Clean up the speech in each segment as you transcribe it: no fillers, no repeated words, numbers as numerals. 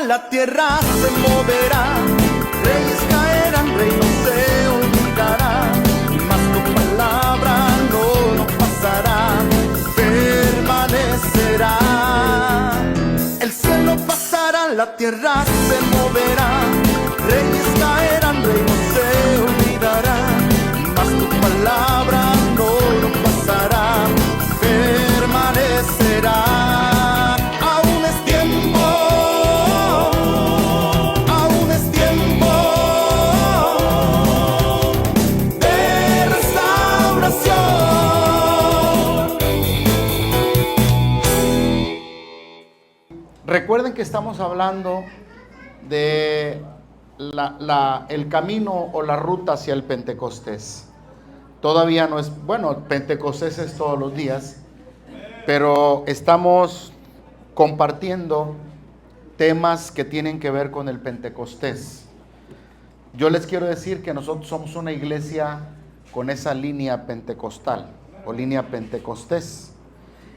la tierra se moverá, reyes caerán, reinos se olvidarán, mas tu palabra no pasará, permanecerá. El cielo pasará, la tierra se moverá, reyes caerán, reinos se olvidarán, mas tu palabra no pasará, permanecerá. Recuerden que estamos hablando de el camino o la ruta hacia el Pentecostés. Todavía no es, bueno, Pentecostés es todos los días, pero estamos compartiendo temas que tienen que ver con el Pentecostés. Yo les quiero decir que nosotros somos una iglesia con esa línea pentecostal o línea Pentecostés.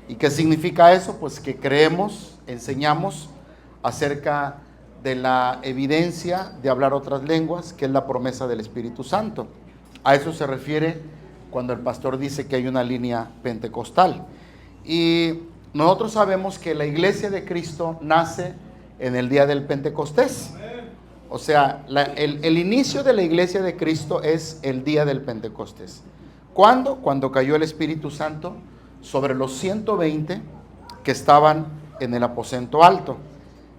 ¿Y qué significa eso? Pues que creemos, enseñamos acerca de la evidencia de hablar otras lenguas, que es la promesa del Espíritu Santo. A eso se refiere cuando el pastor dice que hay una línea pentecostal. Y nosotros sabemos que la iglesia de Cristo nace en el día del Pentecostés. O sea, el inicio de la iglesia de Cristo es el día del Pentecostés. ¿Cuándo? Cuando cayó el Espíritu Santo sobre los 120 que estaban en el aposento alto.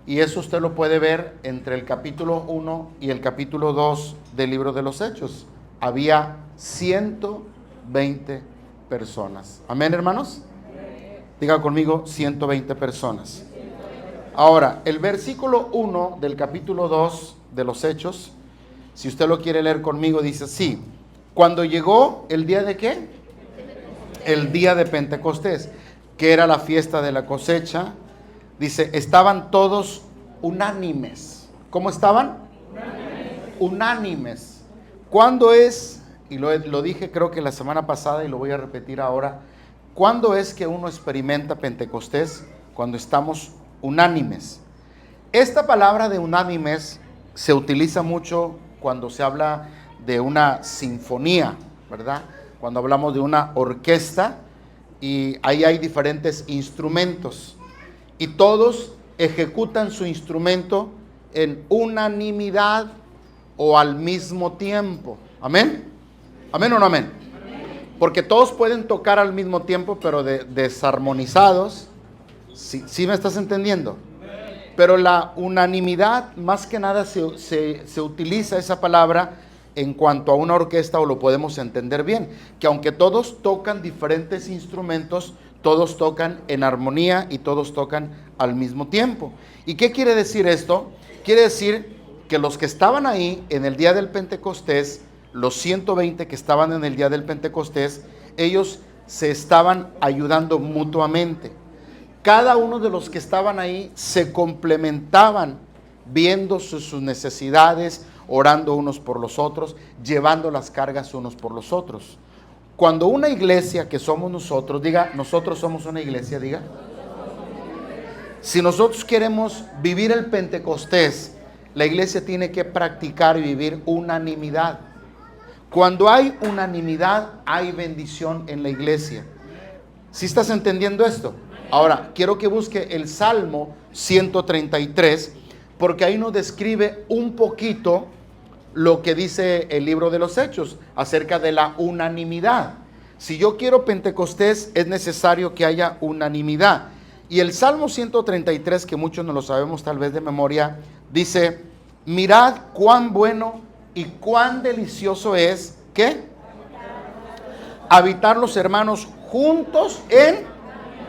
Y eso usted lo puede ver entre el capítulo 1 y el capítulo 2 del libro de los Hechos. Había 120 personas. ¿Amén, hermanos? Diga conmigo, 120 personas. Ahora, el versículo 1 del capítulo 2 de los Hechos, si usted lo quiere leer conmigo, dice así: cuando llegó el día de ¿qué? El día de Pentecostés, que era la fiesta de la cosecha, dice, estaban todos unánimes. ¿Cómo estaban? Unánimes. ¿Cuándo es? Y lo dije creo que la semana pasada y lo voy a repetir ahora. ¿Cuándo es que uno experimenta Pentecostés? Cuando estamos unánimes. Esta palabra de unánimes se utiliza mucho cuando se habla de una sinfonía, ¿verdad? Cuando hablamos de una orquesta y ahí hay diferentes instrumentos y todos ejecutan su instrumento en unanimidad o al mismo tiempo. ¿Amén? ¿Amén o no amén? Porque todos pueden tocar al mismo tiempo, pero desarmonizados. ¿Sí me estás entendiendo? Pero la unanimidad, más que nada se utiliza esa palabra en cuanto a una orquesta, o lo podemos entender bien, que aunque todos tocan diferentes instrumentos, todos tocan en armonía y todos tocan al mismo tiempo. ¿Y qué quiere decir esto? Quiere decir que los que estaban ahí en el día del Pentecostés, los 120 que estaban en el día del Pentecostés, ellos se estaban ayudando mutuamente. Cada uno de los que estaban ahí se complementaban, viendo sus necesidades, orando unos por los otros, llevando las cargas unos por los otros. Cuando una iglesia, que somos nosotros, diga, nosotros somos una iglesia, diga. Si nosotros queremos vivir el Pentecostés, la iglesia tiene que practicar y vivir unanimidad. Cuando hay unanimidad, hay bendición en la iglesia. ¿Sí estás entendiendo esto? Ahora, quiero que busque el Salmo 133, porque ahí nos describe un poquito lo que dice el libro de los Hechos acerca de la unanimidad. Si yo quiero Pentecostés, es necesario que haya unanimidad. Y el Salmo 133, que muchos no lo sabemos tal vez de memoria, dice, mirad cuán bueno y cuán delicioso es, ¿qué? Habitar los hermanos juntos en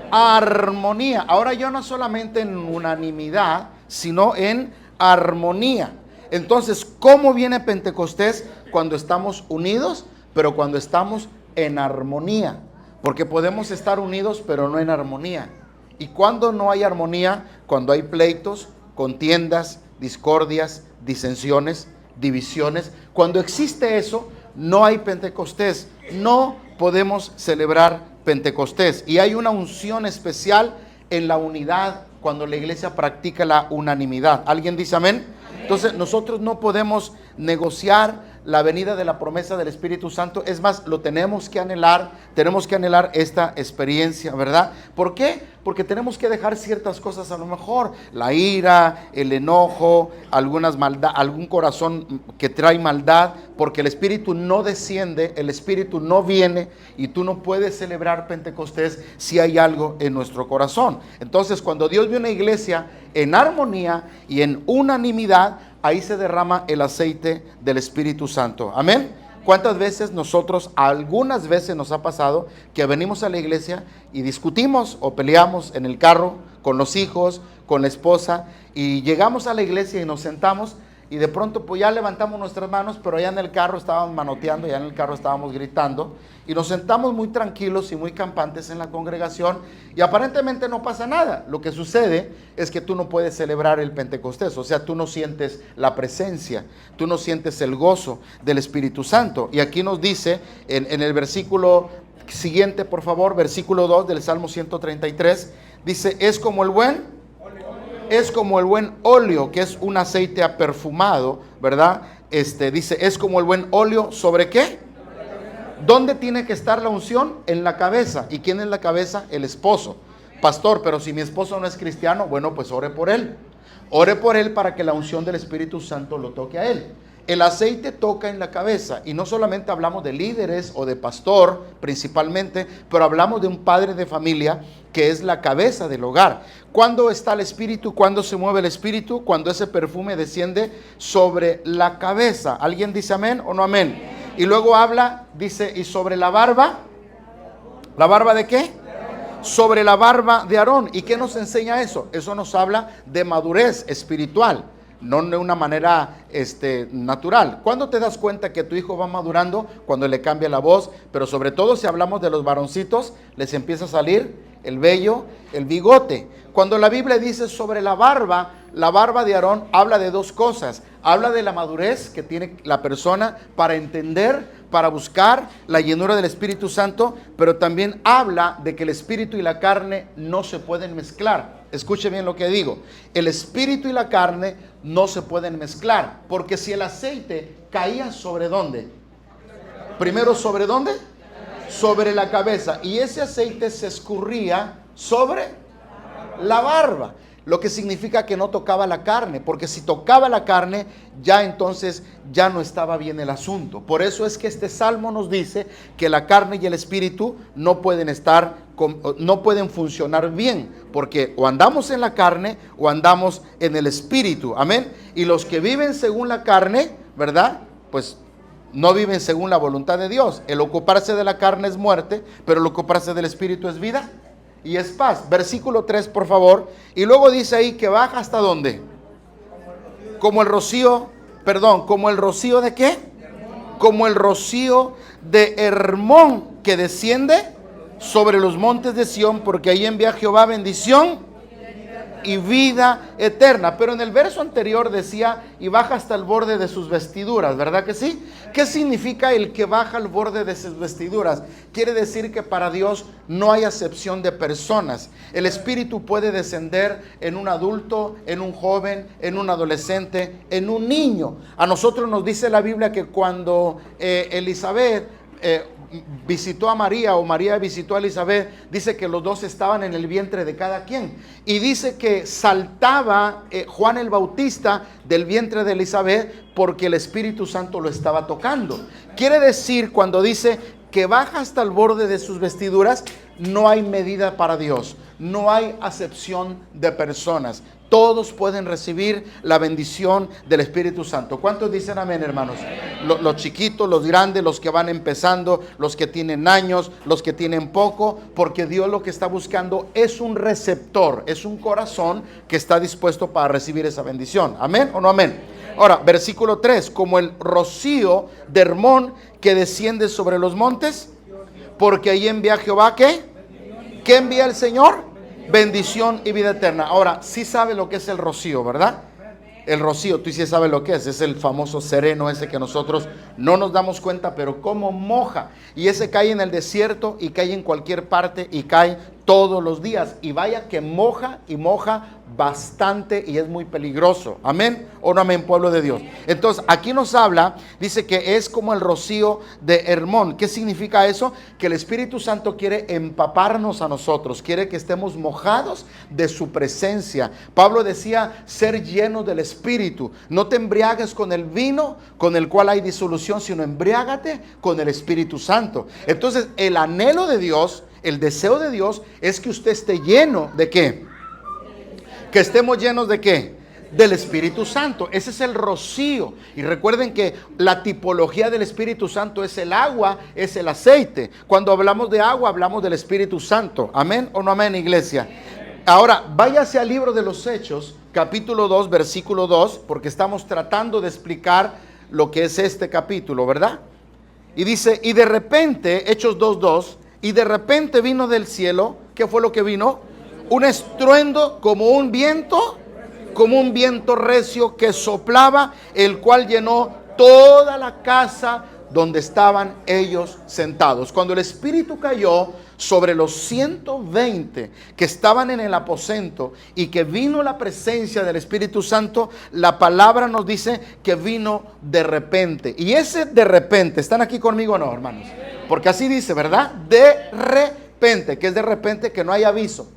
armonía. Ahora ya no solamente en unanimidad, sino en armonía. Entonces, ¿cómo viene Pentecostés? Cuando estamos unidos, pero cuando estamos en armonía. Porque podemos estar unidos, pero no en armonía. ¿Y cuando no hay armonía? Cuando hay pleitos, contiendas, discordias, disensiones, divisiones. Cuando existe eso, no hay Pentecostés. No podemos celebrar Pentecostés. Y hay una unción especial en la unidad cuando la iglesia practica la unanimidad. ¿Alguien dice amén? Entonces nosotros no podemos negociar la venida de la promesa del Espíritu Santo. Es más, lo tenemos que anhelar esta experiencia, ¿verdad? ¿Por qué? Porque tenemos que dejar ciertas cosas, a lo mejor la ira, el enojo, algún corazón que trae maldad, porque el Espíritu no desciende, el Espíritu no viene, y tú no puedes celebrar Pentecostés si hay algo en nuestro corazón. Entonces, cuando Dios ve una iglesia en armonía y en unanimidad, ahí se derrama el aceite del Espíritu Santo. Amén. ¿Cuántas veces algunas veces nos ha pasado que venimos a la iglesia y discutimos o peleamos en el carro con los hijos, con la esposa, y llegamos a la iglesia y nos sentamos y de pronto pues ya levantamos nuestras manos, pero allá en el carro estábamos manoteando, ya en el carro estábamos gritando, y nos sentamos muy tranquilos y muy campantes en la congregación y aparentemente no pasa nada? Lo que sucede es que tú no puedes celebrar el Pentecostés, o sea, tú no sientes la presencia, tú no sientes el gozo del Espíritu Santo. Y aquí nos dice en el versículo siguiente, por favor, versículo 2 del Salmo 133, dice, es como el buen óleo, que es un aceite perfumado, ¿verdad? Dice, es como el buen óleo, ¿sobre qué? ¿Dónde tiene que estar la unción? En la cabeza. ¿Y quién es la cabeza? El esposo. Pastor, pero si mi esposo no es cristiano, bueno, pues ore por él. Ore por él para que la unción del Espíritu Santo lo toque a él. El aceite toca en la cabeza, y no solamente hablamos de líderes o de pastor principalmente, pero hablamos de un padre de familia que es la cabeza del hogar. ¿Cuándo está el Espíritu? ¿Cuándo se mueve el Espíritu? Cuando ese perfume desciende sobre la cabeza. ¿Alguien dice amén o no amén? Y luego habla, dice, y sobre la barba. ¿La barba de qué? Sobre la barba de Aarón. ¿Y qué nos enseña eso? Eso nos habla de madurez espiritual, no de una manera natural. ¿Cuándo te das cuenta que tu hijo va madurando? Cuando le cambia la voz, pero sobre todo si hablamos de los varoncitos, les empieza a salir el vello, el bigote. Cuando la Biblia dice sobre la barba de Aarón, habla de dos cosas. Habla de la madurez que tiene la persona para entender, para buscar la llenura del Espíritu Santo, pero también habla de que el espíritu y la carne no se pueden mezclar. Escuche bien lo que digo. El espíritu y la carne no se pueden mezclar, porque si el aceite caía ¿sobre dónde? Primero, ¿sobre dónde? Sobre la cabeza, y ese aceite se escurría sobre la barba, lo que significa que no tocaba la carne, porque si tocaba la carne, ya entonces ya no estaba bien el asunto. Por eso es que este salmo nos dice que la carne y el espíritu no pueden funcionar bien, porque o andamos en la carne o andamos en el espíritu. Amén. Y los que viven según la carne, ¿verdad? Pues no viven según la voluntad de Dios. El ocuparse de la carne es muerte, pero el ocuparse del espíritu es vida y es paz. Versículo 3, por favor. Y luego dice ahí que baja ¿hasta dónde? Como el rocío ¿de qué? Como el rocío de Hermón, que desciende sobre los montes de Sión, porque ahí envía Jehová bendición y vida eterna. Pero en el verso anterior decía, y baja hasta el borde de sus vestiduras, ¿verdad que sí? ¿Qué significa el que baja al borde de sus vestiduras? Quiere decir que para Dios no hay acepción de personas. El Espíritu puede descender en un adulto, en un joven, en un adolescente, en un niño. A nosotros nos dice la Biblia que cuando Elizabeth visitó a María, o María visitó a Elizabeth, dice que los dos estaban en el vientre de cada quien, y dice que saltaba Juan el Bautista del vientre de Elizabeth porque el Espíritu Santo lo estaba tocando. Quiere decir, cuando dice que baja hasta el borde de sus vestiduras, no hay medida para Dios, no hay acepción de personas. Todos pueden recibir la bendición del Espíritu Santo. ¿Cuántos dicen amén, hermanos? Los chiquitos, los grandes, los que van empezando, los que tienen años, los que tienen poco, porque Dios lo que está buscando es un receptor, es un corazón que está dispuesto para recibir esa bendición. ¿Amén o no amén? Ahora, versículo 3, como el rocío de Hermón que desciende sobre los montes, porque ahí envía Jehová, ¿qué? ¿Qué envía el Señor? Bendición y vida eterna. Ahora, sí sabe lo que es el rocío, ¿verdad? El rocío, tú sí sabes lo que es el famoso sereno ese que nosotros no nos damos cuenta, pero cómo moja. Y ese cae en el desierto y cae en cualquier parte y cae todos los días. Y vaya que moja y moja bastante y es muy peligroso. Amén o no amén, pueblo de Dios. Entonces aquí nos habla, dice que es como el rocío de Hermón. ¿Qué significa eso? Que el Espíritu Santo quiere empaparnos a nosotros, quiere que estemos mojados de su presencia. Pablo decía ser lleno del Espíritu. No te embriagues con el vino con el cual hay disolución, sino embriágate con el Espíritu Santo. Entonces el anhelo de Dios, el deseo de Dios es que usted esté lleno de ¿qué? Que estemos llenos de ¿qué? Del Espíritu Santo. Ese es el rocío. Y recuerden que la tipología del Espíritu Santo es el agua, es el aceite. Cuando hablamos de agua, hablamos del Espíritu Santo. ¿Amén o no amén, iglesia? Ahora, váyase al libro de los Hechos, capítulo 2, versículo 2, porque estamos tratando de explicar lo que es este capítulo, ¿verdad? Y dice, y de repente, Hechos 2:2, y de repente vino del cielo, ¿qué fue lo que vino? Un estruendo como un viento recio que soplaba, el cual llenó toda la casa donde estaban ellos sentados. Cuando el Espíritu cayó sobre los 120 que estaban en el aposento y que vino la presencia del Espíritu Santo, la palabra nos dice que vino de repente. Y ese de repente, ¿están aquí conmigo o no, hermanos? Porque así dice, ¿verdad? De repente, que es de repente, que no hay aviso.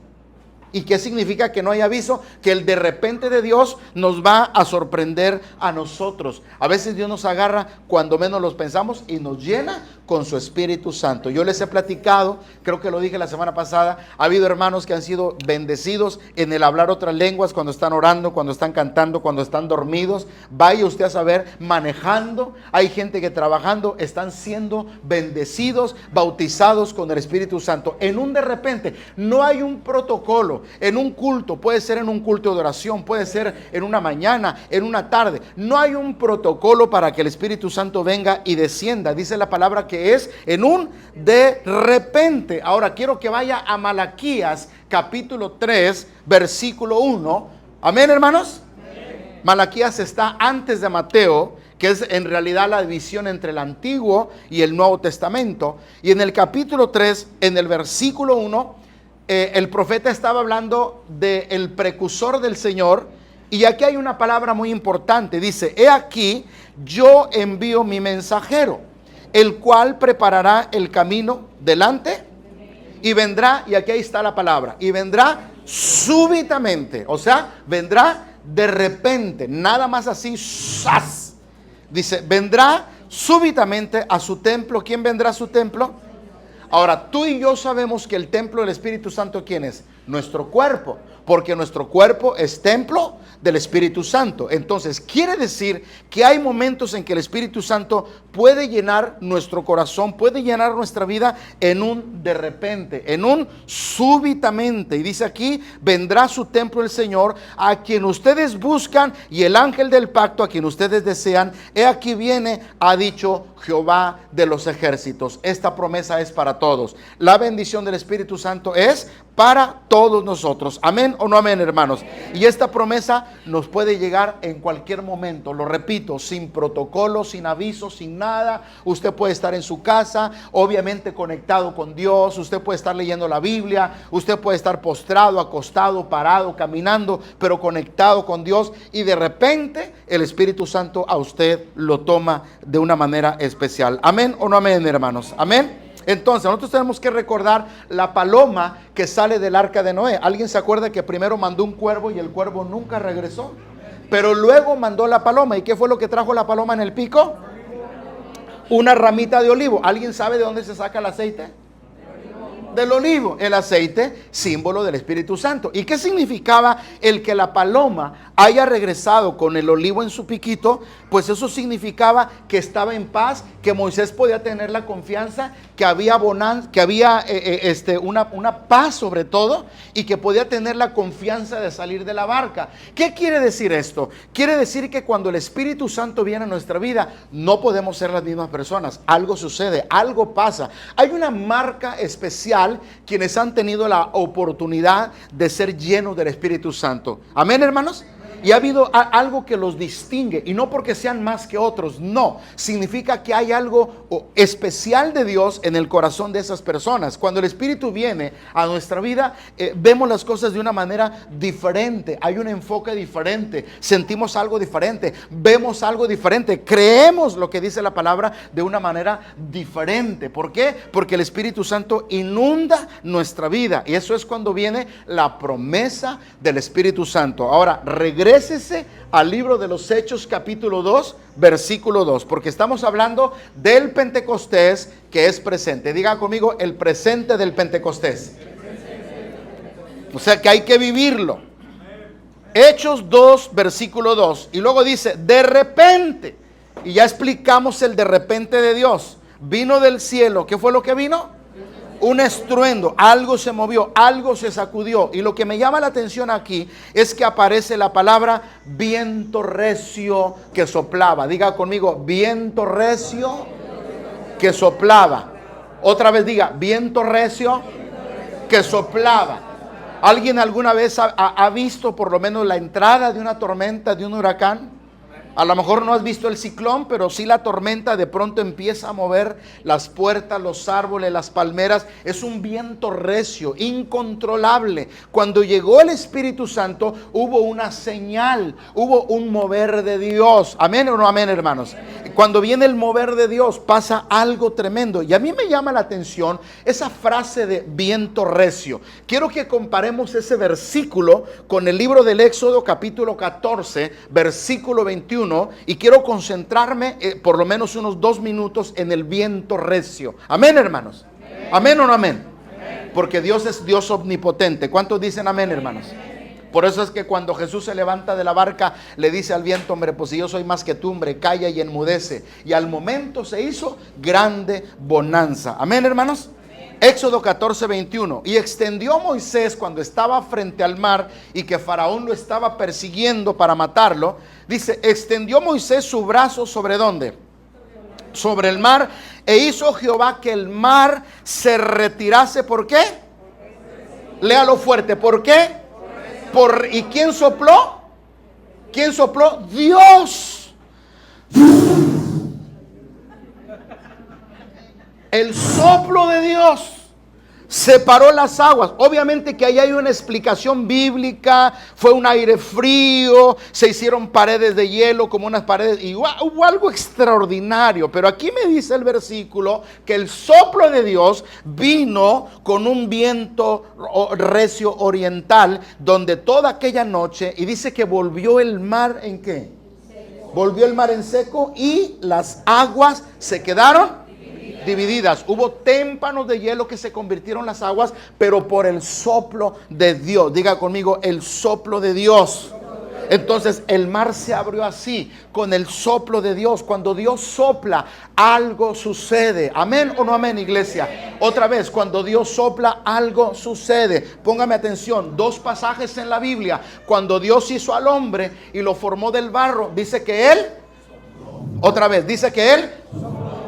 ¿Y qué significa que no hay aviso? Que el de repente de Dios nos va a sorprender a nosotros. A veces Dios nos agarra cuando menos los pensamos y nos llena con su Espíritu Santo. Yo les he platicado, creo que lo dije la semana pasada, ha habido hermanos que han sido bendecidos en el hablar otras lenguas cuando están orando, cuando están cantando, cuando están dormidos. Vaya usted a saber, manejando. Hay gente que trabajando están siendo bendecidos, bautizados con el Espíritu Santo. En un de repente, no hay un protocolo. En un culto, puede ser en un culto de oración, puede ser en una mañana, en una tarde. No hay un protocolo para que el Espíritu Santo venga y descienda. Dice la palabra que es en un de repente. Ahora quiero que vaya a Malaquías capítulo 3, versículo 1. Amén, hermanos. Amén. Malaquías está antes de Mateo, que es en realidad la división entre el Antiguo y el Nuevo Testamento. Y en el capítulo 3, en el versículo 1, el profeta estaba hablando del precursor del Señor, y aquí hay una palabra muy importante. Dice, he aquí, yo envío mi mensajero, el cual preparará el camino delante, y vendrá, y aquí está la palabra, y vendrá súbitamente, o sea, vendrá de repente, nada más así, ¡zas! Dice, vendrá súbitamente a su templo. ¿Quién vendrá a su templo? Ahora, tú y yo sabemos que el templo del Espíritu Santo, ¿quién es? Nuestro cuerpo, porque nuestro cuerpo es templo del Espíritu Santo. Entonces, quiere decir que hay momentos en que el Espíritu Santo puede llenar nuestro corazón, puede llenar nuestra vida en un de repente, en un súbitamente. Y dice aquí, vendrá a su templo el Señor, a quien ustedes buscan, y el ángel del pacto, a quien ustedes desean. He aquí viene, ha dicho Jehová de los ejércitos. Esta promesa es para todos. La bendición del Espíritu Santo es para todos nosotros. Amén o no amén, hermanos. Y esta promesa nos puede llegar en cualquier momento. Lo repito, sin protocolo, sin aviso, sin nada. Usted puede estar en su casa, obviamente conectado con Dios. Usted puede estar leyendo la Biblia. Usted puede estar postrado, acostado, parado, caminando, pero conectado con Dios. Y de repente el Espíritu Santo a usted lo toma de una manera especial. Amén o no amén, hermanos. Amén. Entonces, nosotros tenemos que recordar la paloma que sale del arca de Noé. ¿Alguien se acuerda que primero mandó un cuervo y el cuervo nunca regresó? Pero luego mandó la paloma. ¿Y qué fue lo que trajo la paloma en el pico? Una ramita de olivo. ¿Alguien sabe de dónde se saca el aceite? Del olivo. El aceite, símbolo del Espíritu Santo. ¿Y qué significaba el que la paloma haya regresado con el olivo en su piquito? Pues eso significaba que estaba en paz, que Moisés podía tener la confianza, que había bonanza, que había una paz sobre todo, y que podía tener la confianza de salir de la barca. ¿Qué quiere decir esto? Quiere decir que cuando el Espíritu Santo viene a nuestra vida, no podemos ser las mismas personas. Algo sucede, algo pasa. Hay una marca especial quienes han tenido la oportunidad de ser llenos del Espíritu Santo. Amén, hermanos. Y ha habido algo que los distingue, y no porque sean más que otros, no, significa que hay algo especial de Dios en el corazón de esas personas. Cuando el Espíritu viene a nuestra vida, vemos las cosas de una manera diferente, hay un enfoque diferente, sentimos algo diferente, vemos algo diferente, creemos lo que dice la palabra de una manera diferente. ¿Por qué? Porque el Espíritu Santo inunda nuestra vida, y eso es cuando viene la promesa del Espíritu Santo. Ahora, regrésese al libro de los Hechos capítulo 2, versículo 2, porque estamos hablando del Pentecostés que es presente. Diga conmigo, el presente del Pentecostés. O sea que hay que vivirlo. Hechos 2, versículo 2. Y luego dice, de repente, y ya explicamos el de repente de Dios, vino del cielo. ¿Qué fue lo que vino? Un estruendo, algo se movió, algo se sacudió. Y lo que me llama la atención aquí es que aparece la palabra viento recio que soplaba. Diga conmigo, viento recio que soplaba. Otra vez diga, viento recio que soplaba. ¿Alguien alguna vez ha visto por lo menos la entrada de una tormenta, de un huracán? A lo mejor no has visto el ciclón, pero sí la tormenta de pronto empieza a mover las puertas, los árboles, las palmeras. Es un viento recio, incontrolable. Cuando llegó el Espíritu Santo, hubo una señal, hubo un mover de Dios. ¿Amén o no amén, hermanos? Cuando viene el mover de Dios, pasa algo tremendo. Y a mí me llama la atención esa frase de viento recio. Quiero que comparemos ese versículo con el libro del Éxodo, capítulo 14, versículo 21. Y quiero concentrarme por lo menos unos 2 minutos en el viento recio. Amén, hermanos. Amén o no amén. Porque Dios es Dios omnipotente. ¿Cuántos dicen amén, hermanos? Por eso es que cuando Jesús se levanta de la barca, le dice al viento, hombre, pues si yo soy más que tú, hombre, calla y enmudece. Y al momento se hizo grande bonanza. Amén, hermanos. Éxodo 14, 21. Y extendió Moisés cuando estaba frente al mar y que Faraón lo estaba persiguiendo para matarlo. Dice, extendió Moisés su brazo sobre ¿dónde? Sobre el mar, e hizo Jehová que el mar se retirase. ¿Por qué? Léalo fuerte. ¿Por qué? ¿Y quién sopló? ¿Quién sopló? Dios. El soplo de Dios separó las aguas. Obviamente que ahí hay una explicación bíblica. Fue un aire frío, se hicieron paredes de hielo como unas paredes, y hubo algo extraordinario. Pero aquí me dice el versículo que el soplo de Dios vino con un viento recio oriental, donde toda aquella noche, y dice que volvió el mar ¿en qué? Volvió el mar en seco, y las aguas se quedaron divididas. Hubo témpanos de hielo que se convirtieron en las aguas, pero por el soplo de Dios. Diga conmigo, el soplo de Dios. Entonces el mar se abrió así, con el soplo de Dios. Cuando Dios sopla, algo sucede. ¿Amén o no amén, iglesia? Otra vez, cuando Dios sopla, algo sucede. Póngame atención, 2 pasajes en la Biblia. Cuando Dios hizo al hombre y lo formó del barro, dice que Él, otra vez, dice que Él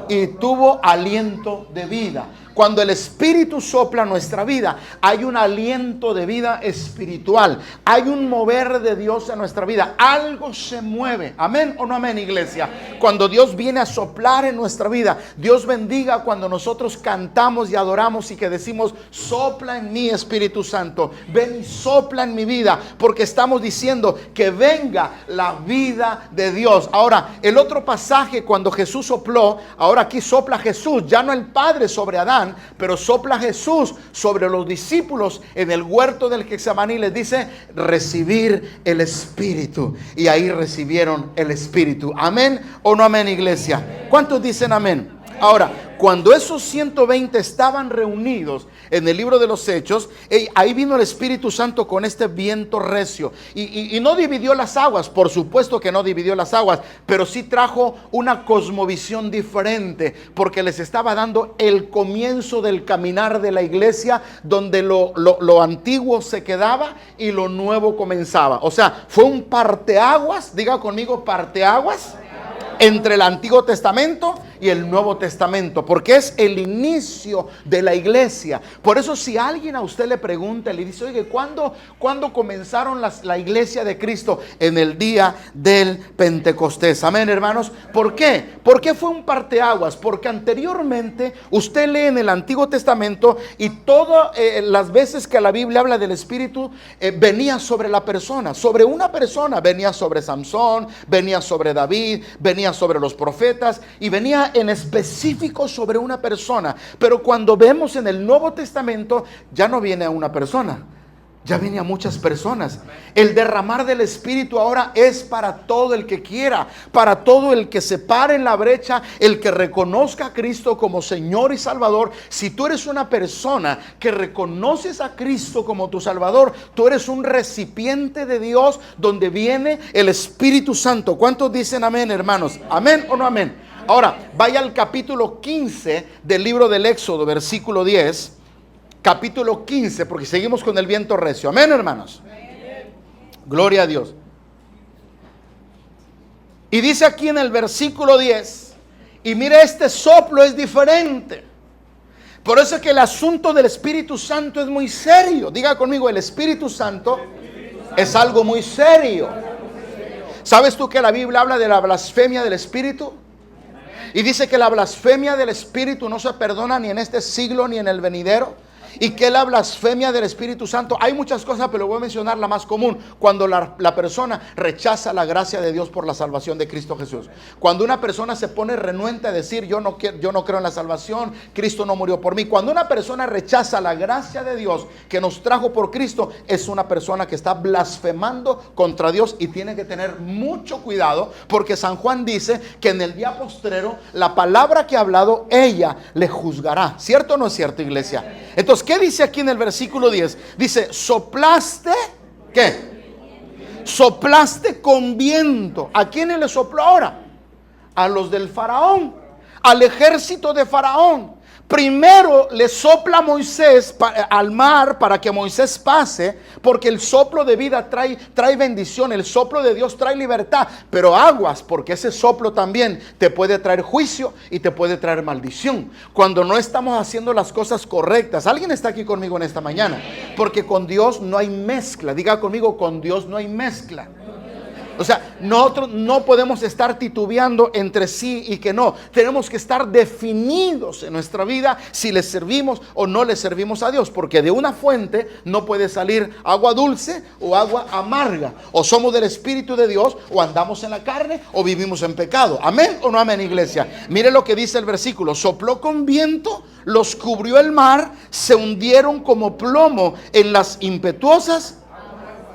y tuvo aliento de vida. Cuando el Espíritu sopla nuestra vida, hay un aliento de vida espiritual. Hay un mover de Dios en nuestra vida. Algo se mueve. ¿Amén o no amén, iglesia? Cuando Dios viene a soplar en nuestra vida, Dios bendiga cuando nosotros cantamos y adoramos y que decimos, sopla en mí, Espíritu Santo. Ven y sopla en mi vida, porque estamos diciendo que venga la vida de Dios. Ahora, el otro pasaje, cuando Jesús sopló, ahora aquí sopla Jesús, ya no el Padre sobre Adán, pero sopla Jesús sobre los discípulos en el huerto del Getsemaní. Les dice, recibir el Espíritu. Y ahí recibieron el Espíritu. ¿Amén o no amén, iglesia? ¿Cuántos dicen amén? Ahora, cuando esos 120 estaban reunidos en el libro de los Hechos, ahí vino el Espíritu Santo con este viento recio. Y no dividió las aguas, por supuesto que no dividió las aguas, pero sí trajo una cosmovisión diferente, porque les estaba dando el comienzo del caminar de la iglesia, donde lo antiguo se quedaba y lo nuevo comenzaba. O sea, fue un parteaguas, diga conmigo, parteaguas, entre el Antiguo Testamento y el Nuevo Testamento, porque es el inicio de la iglesia. Por eso si alguien a usted le pregunta, le dice, oye, ¿cuándo comenzaron la iglesia de Cristo? En el día del Pentecostés. Amén, hermanos. ¿Por qué? Porque fue un parteaguas, porque anteriormente usted lee en el Antiguo Testamento y todas las veces que la Biblia habla del Espíritu, venía sobre la persona, sobre una persona, venía sobre Samson, venía sobre David, venía sobre los profetas y venía en específico sobre una persona. Pero cuando vemos en el Nuevo Testamento, ya no viene a una persona, ya viene a muchas personas. El derramar del Espíritu ahora es para todo el que quiera, para todo el que se pare en la brecha, el que reconozca a Cristo como Señor y Salvador. Si tú eres una persona que reconoces a Cristo como tu Salvador, tú eres un recipiente de Dios donde viene el Espíritu Santo. ¿Cuántos dicen amén, hermanos? ¿Amén o no amén? Ahora, vaya al capítulo 15 del libro del Éxodo, versículo 10. Capítulo 15, porque seguimos con el viento recio. Amén, hermanos. Amén. Gloria a Dios. Y dice aquí en el versículo 10, y mire, este soplo es diferente. Por eso es que el asunto del Espíritu Santo es muy serio. Diga conmigo, el Espíritu Santo es algo muy serio. ¿Sabes tú que la Biblia habla de la blasfemia del Espíritu? Y dice que la blasfemia del Espíritu no se perdona ni en este siglo ni en el venidero. Y que la blasfemia del Espíritu Santo, hay muchas cosas, pero voy a mencionar la más común. Cuando la persona rechaza la gracia de Dios por la salvación de Cristo Jesús. Cuando una persona se pone renuente a decir, yo no creo en la salvación, Cristo no murió por mí. Cuando una persona rechaza la gracia de Dios que nos trajo por Cristo, es una persona que está blasfemando contra Dios y tiene que tener mucho cuidado, porque San Juan dice que en el día postrero la palabra que ha hablado, ella le juzgará. ¿Cierto o no es cierto, iglesia? Entonces, ¿qué dice aquí en el versículo 10? Dice, soplaste, ¿qué? Soplaste con viento. ¿A quiénes le sopló ahora? A los del faraón, al ejército de faraón. Primero le sopla a Moisés al mar para que Moisés pase, porque el soplo de vida trae bendición, el soplo de Dios trae libertad, pero aguas, porque ese soplo también te puede traer juicio y te puede traer maldición, cuando no estamos haciendo las cosas correctas. ¿Alguien está aquí conmigo en esta mañana? Porque con Dios no hay mezcla. Diga conmigo, con Dios no hay mezcla. O sea, nosotros no podemos estar titubeando entre sí y que no. Tenemos que estar definidos en nuestra vida si le servimos o no le servimos a Dios. Porque de una fuente no puede salir agua dulce o agua amarga. O somos del Espíritu de Dios o andamos en la carne o vivimos en pecado. ¿Amén o no amén, iglesia? Mire lo que dice el versículo. Sopló con viento, los cubrió el mar, se hundieron como plomo en las impetuosas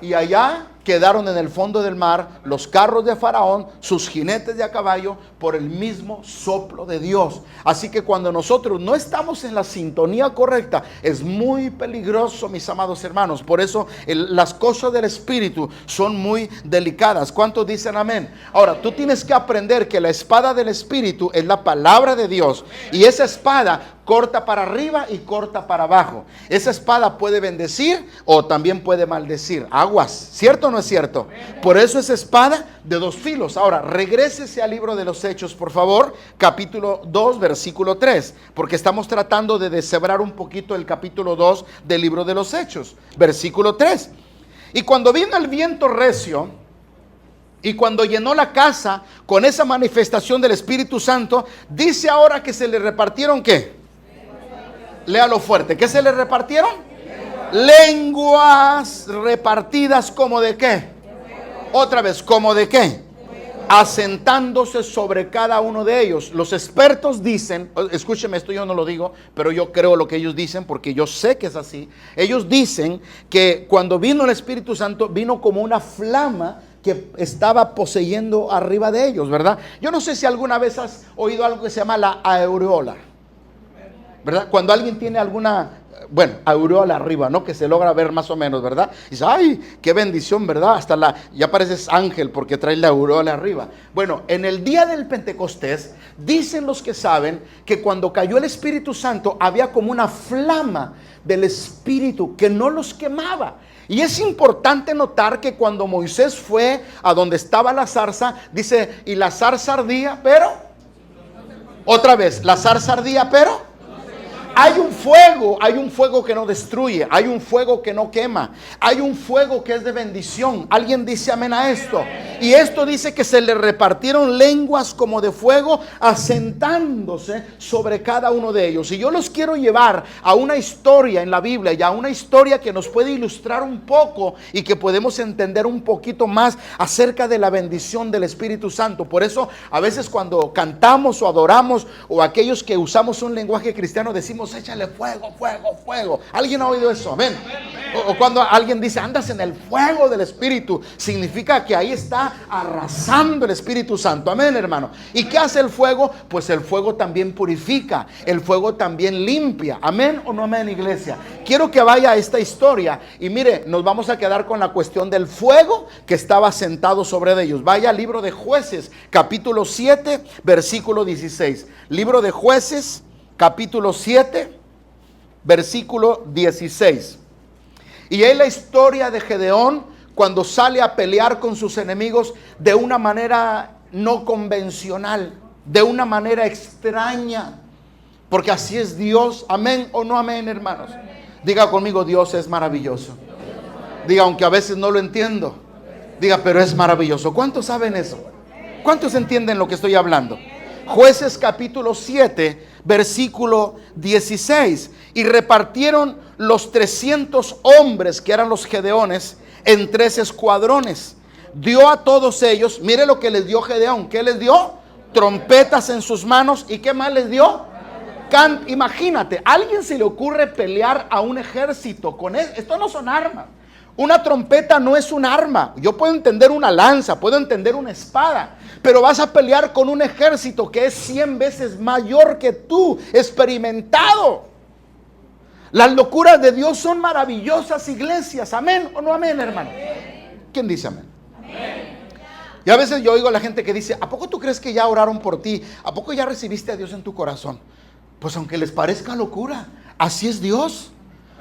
y allá quedaron en el fondo del mar los carros de Faraón, sus jinetes de a caballo, por el mismo soplo de Dios. Así que cuando nosotros no estamos en la sintonía correcta, es muy peligroso, mis amados hermanos. Por eso las cosas del Espíritu son muy delicadas. ¿Cuántos dicen amén? Ahora, tú tienes que aprender que la espada del Espíritu es la palabra de Dios. Y esa espada corta para arriba y corta para abajo. Esa espada puede bendecir o también puede maldecir. Aguas, ¿cierto o no es cierto? Por eso es espada de dos filos. Ahora, regrésese al libro de los Hechos, por favor, capítulo 2, versículo 3, porque estamos tratando de deshebrar un poquito el capítulo 2 del libro de los Hechos, versículo 3. Y cuando vino el viento recio, y cuando llenó la casa con esa manifestación del Espíritu Santo, dice ahora que se le repartieron, ¿qué? Léalo fuerte. ¿Qué se le repartieron? Lenguas repartidas como de qué. Otra vez, como de qué. Asentándose sobre cada uno de ellos. Los expertos dicen, escúcheme, esto yo no lo digo, pero yo creo lo que ellos dicen porque yo sé que es así. Ellos dicen que cuando vino el Espíritu Santo, vino como una flama que estaba poseyendo arriba de ellos, ¿verdad? Yo no sé si alguna vez has oído algo que se llama la aureola, ¿verdad? Cuando alguien tiene alguna, aureola arriba, ¿no? Que se logra ver más o menos, ¿verdad? Y dice, ¡ay, qué bendición!, ¿verdad? Hasta ya pareces ángel porque traes la aureola arriba. Bueno, en el día del Pentecostés, dicen los que saben que cuando cayó el Espíritu Santo, había como una flama del Espíritu que no los quemaba. Y es importante notar que cuando Moisés fue a donde estaba la zarza, dice, y la zarza ardía, pero Otra vez, la zarza ardía, pero hay un fuego que no destruye, hay un fuego que no quema, hay un fuego que es de bendición. ¿Alguien dice amén a esto? Y esto dice que se le repartieron lenguas como de fuego, asentándose sobre cada uno de ellos. Y yo los quiero llevar a una historia en la Biblia, y a una historia que nos puede ilustrar un poco y que podemos entender un poquito más acerca de la bendición del Espíritu Santo. Por eso a veces cuando cantamos o adoramos, o aquellos que usamos un lenguaje cristiano, decimos échale fuego, fuego, fuego. ¿Alguien ha oído eso? Amén. O cuando alguien dice andas en el fuego del Espíritu, significa que ahí está arrasando el Espíritu Santo. Amén, hermano. ¿Y qué hace el fuego? Pues el fuego también purifica, el fuego también limpia. Amén o no amén, iglesia. Quiero que vaya a esta historia y mire, nos vamos a quedar con la cuestión del fuego que estaba sentado sobre ellos. Vaya al libro de Jueces, capítulo 7, versículo 16. Libro de Jueces, capítulo 7, versículo 16. Y es la historia de Gedeón cuando sale a pelear con sus enemigos de una manera no convencional, de una manera extraña, porque así es Dios. Amén o no amén, hermanos. Diga conmigo, Dios es maravilloso. Diga, aunque a veces no lo entiendo, diga, pero es maravilloso. ¿Cuántos saben eso? ¿Cuántos entienden lo que estoy hablando? Jueces capítulo 7, versículo 16. Y repartieron los 300 hombres que eran los gedeones en 3 escuadrones. Dio a todos ellos, mire lo que les dio Gedeón. ¿Qué les dio? Trompetas en sus manos. ¿Y qué más les dio? Imagínate, ¿a alguien se le ocurre pelear a un ejército con esto? No son armas. Una trompeta no es un arma. Yo puedo entender una lanza, puedo entender una espada, pero vas a pelear con un ejército que es 100 veces mayor que tú, experimentado. Las locuras de Dios son maravillosas, iglesias. Amén o no amén, hermano. ¿Quién dice amén? Y a veces yo oigo a la gente que dice, ¿a poco tú crees que ya oraron por ti? ¿A poco ya recibiste a Dios en tu corazón? Pues aunque les parezca locura, así es Dios.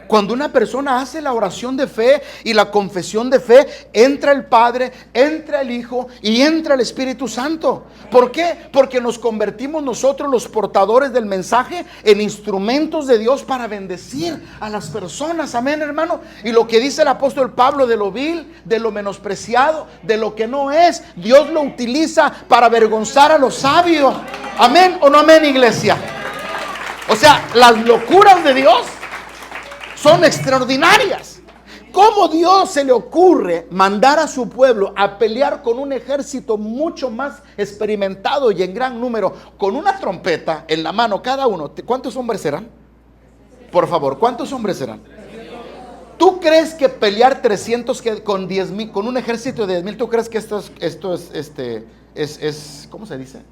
Cuando una persona hace la oración de fe y la confesión de fe, entra el Padre, entra el Hijo y entra el Espíritu Santo. ¿Por qué? Porque nos convertimos nosotros, los portadores del mensaje, en instrumentos de Dios para bendecir a las personas. Amén, hermano. Y lo que dice el apóstol Pablo, de lo vil, de lo menospreciado, de lo que no es, Dios lo utiliza para avergonzar a los sabios. Amén o no amén, iglesia. O sea, las locuras de Dios son extraordinarias. ¿Cómo Dios se le ocurre mandar a su pueblo a pelear con un ejército mucho más experimentado y en gran número, con una trompeta en la mano cada uno? ¿Cuántos hombres serán? Por favor, ¿cuántos hombres serán? ¿Tú crees que pelear 300 con 10,000, con un ejército de 10,000, tú crees que esto es ¿cómo se dice?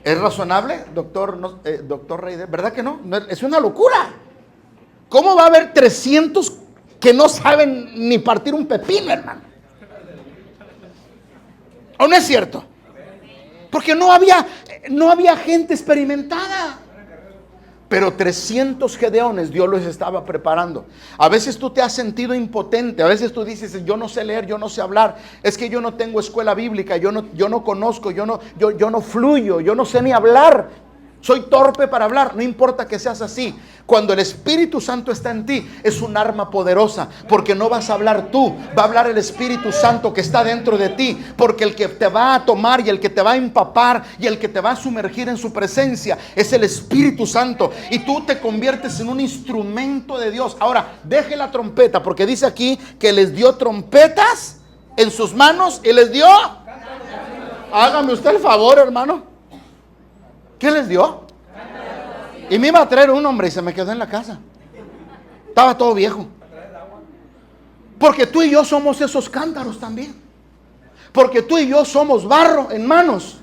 ¿Es razonable, doctor Rey? ¿Verdad que no? Es una locura. ¿Cómo va a haber 300 que no saben ni partir un pepino, hermano? ¿O no es cierto? Porque no había gente experimentada. Pero 300 gedeones Dios los estaba preparando. A veces tú te has sentido impotente. A veces tú dices, yo no sé leer, yo no sé hablar. Es que yo no tengo escuela bíblica, yo no conozco, yo no fluyo, yo no sé ni hablar. Soy torpe para hablar. No importa que seas así. Cuando el Espíritu Santo está en ti, es un arma poderosa, porque no vas a hablar tú, va a hablar el Espíritu Santo que está dentro de ti, porque el que te va a tomar y el que te va a empapar y el que te va a sumergir en su presencia es el Espíritu Santo, y tú te conviertes en un instrumento de Dios. Ahora, deje la trompeta, porque dice aquí que les dio trompetas en sus manos y les dio, hágame usted el favor, hermano, ¿qué les dio? Y me iba a traer un hombre y se me quedó en la casa. Estaba todo viejo. Porque tú y yo somos esos cántaros también. Porque tú y yo somos barro en manos.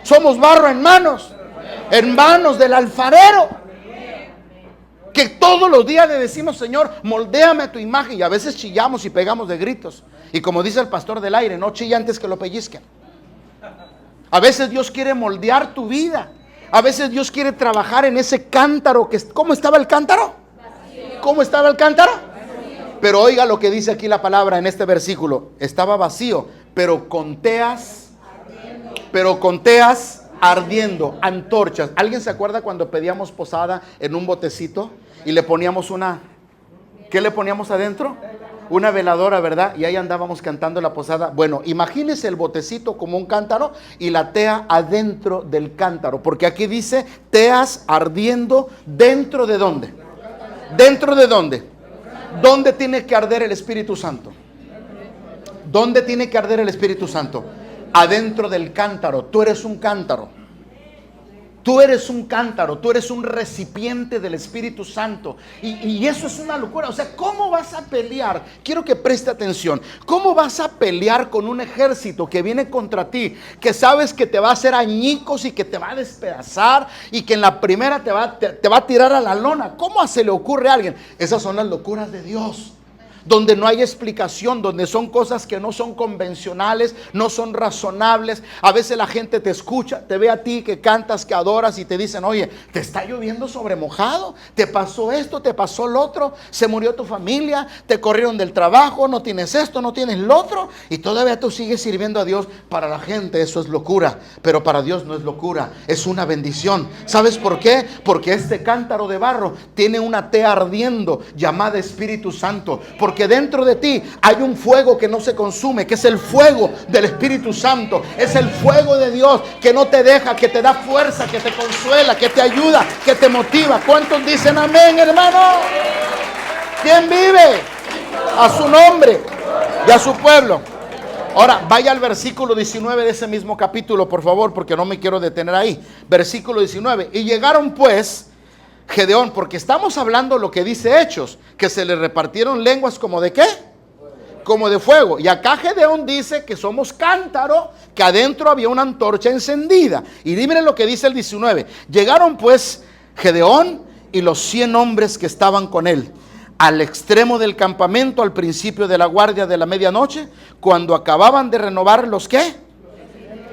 Somos barro en manos del alfarero. Que todos los días le decimos, Señor, moldéame a tu imagen. Y a veces chillamos y pegamos de gritos. Y como dice el pastor del aire, no chilla antes que lo pellizquen. A veces Dios quiere moldear tu vida. A veces Dios quiere trabajar en ese cántaro. ¿Cómo estaba el cántaro? Vacío. ¿Cómo estaba el cántaro? Vacío. Pero oiga lo que dice aquí la palabra en este versículo. Estaba vacío, pero con teas ardiendo, antorchas. ¿Alguien se acuerda cuando pedíamos posada en un botecito y le poníamos ¿qué le poníamos adentro? Una veladora, ¿verdad? Y ahí andábamos cantando la posada. Bueno, imagínese el botecito como un cántaro y la tea adentro del cántaro, porque aquí dice teas ardiendo dentro de ¿dónde? ¿Dentro de dónde? ¿Dónde tiene que arder el Espíritu Santo? ¿Dónde tiene que arder el Espíritu Santo? Adentro del cántaro. Tú eres un cántaro. Tú eres un cántaro, tú eres un recipiente del Espíritu Santo. Y eso es una locura. O sea, ¿cómo vas a pelear? Quiero que preste atención. ¿Cómo vas a pelear con un ejército que viene contra ti? Que sabes que te va a hacer añicos y que te va a despedazar y que en la primera te va a tirar a la lona. ¿Cómo se le ocurre a alguien? Esas son las locuras de Dios. Donde no hay explicación, donde son cosas que no son convencionales, no son razonables. A veces la gente te escucha, te ve a ti que cantas, que adoras y te dicen, oye, te está lloviendo sobre mojado, te pasó esto, te pasó lo otro, se murió tu familia, te corrieron del trabajo, no tienes esto, no tienes lo otro, y todavía tú sigues sirviendo a Dios. Para la gente eso es locura, pero para Dios no es locura, es una bendición. ¿Sabes por qué? Porque este cántaro de barro tiene una tea ardiendo llamada Espíritu Santo. Porque dentro de ti hay un fuego que no se consume, que es el fuego del Espíritu Santo. Es el fuego de Dios que no te deja, que te da fuerza, que te consuela, que te ayuda, que te motiva. ¿Cuántos dicen amén, hermano? ¿Quién vive? A su nombre y a su pueblo. Ahora, vaya al versículo 19 de ese mismo capítulo, por favor, porque no me quiero detener ahí. Versículo 19. Y llegaron pues Gedeón, porque estamos hablando lo que dice Hechos, que se le repartieron lenguas como de ¿qué? Como de fuego. Y acá Gedeón dice que somos cántaro, que adentro había una antorcha encendida. Y miren lo que dice el 19. Llegaron pues Gedeón y los 100 hombres que estaban con él al extremo del campamento al principio de la guardia de la medianoche, cuando acababan de renovar los ¿qué?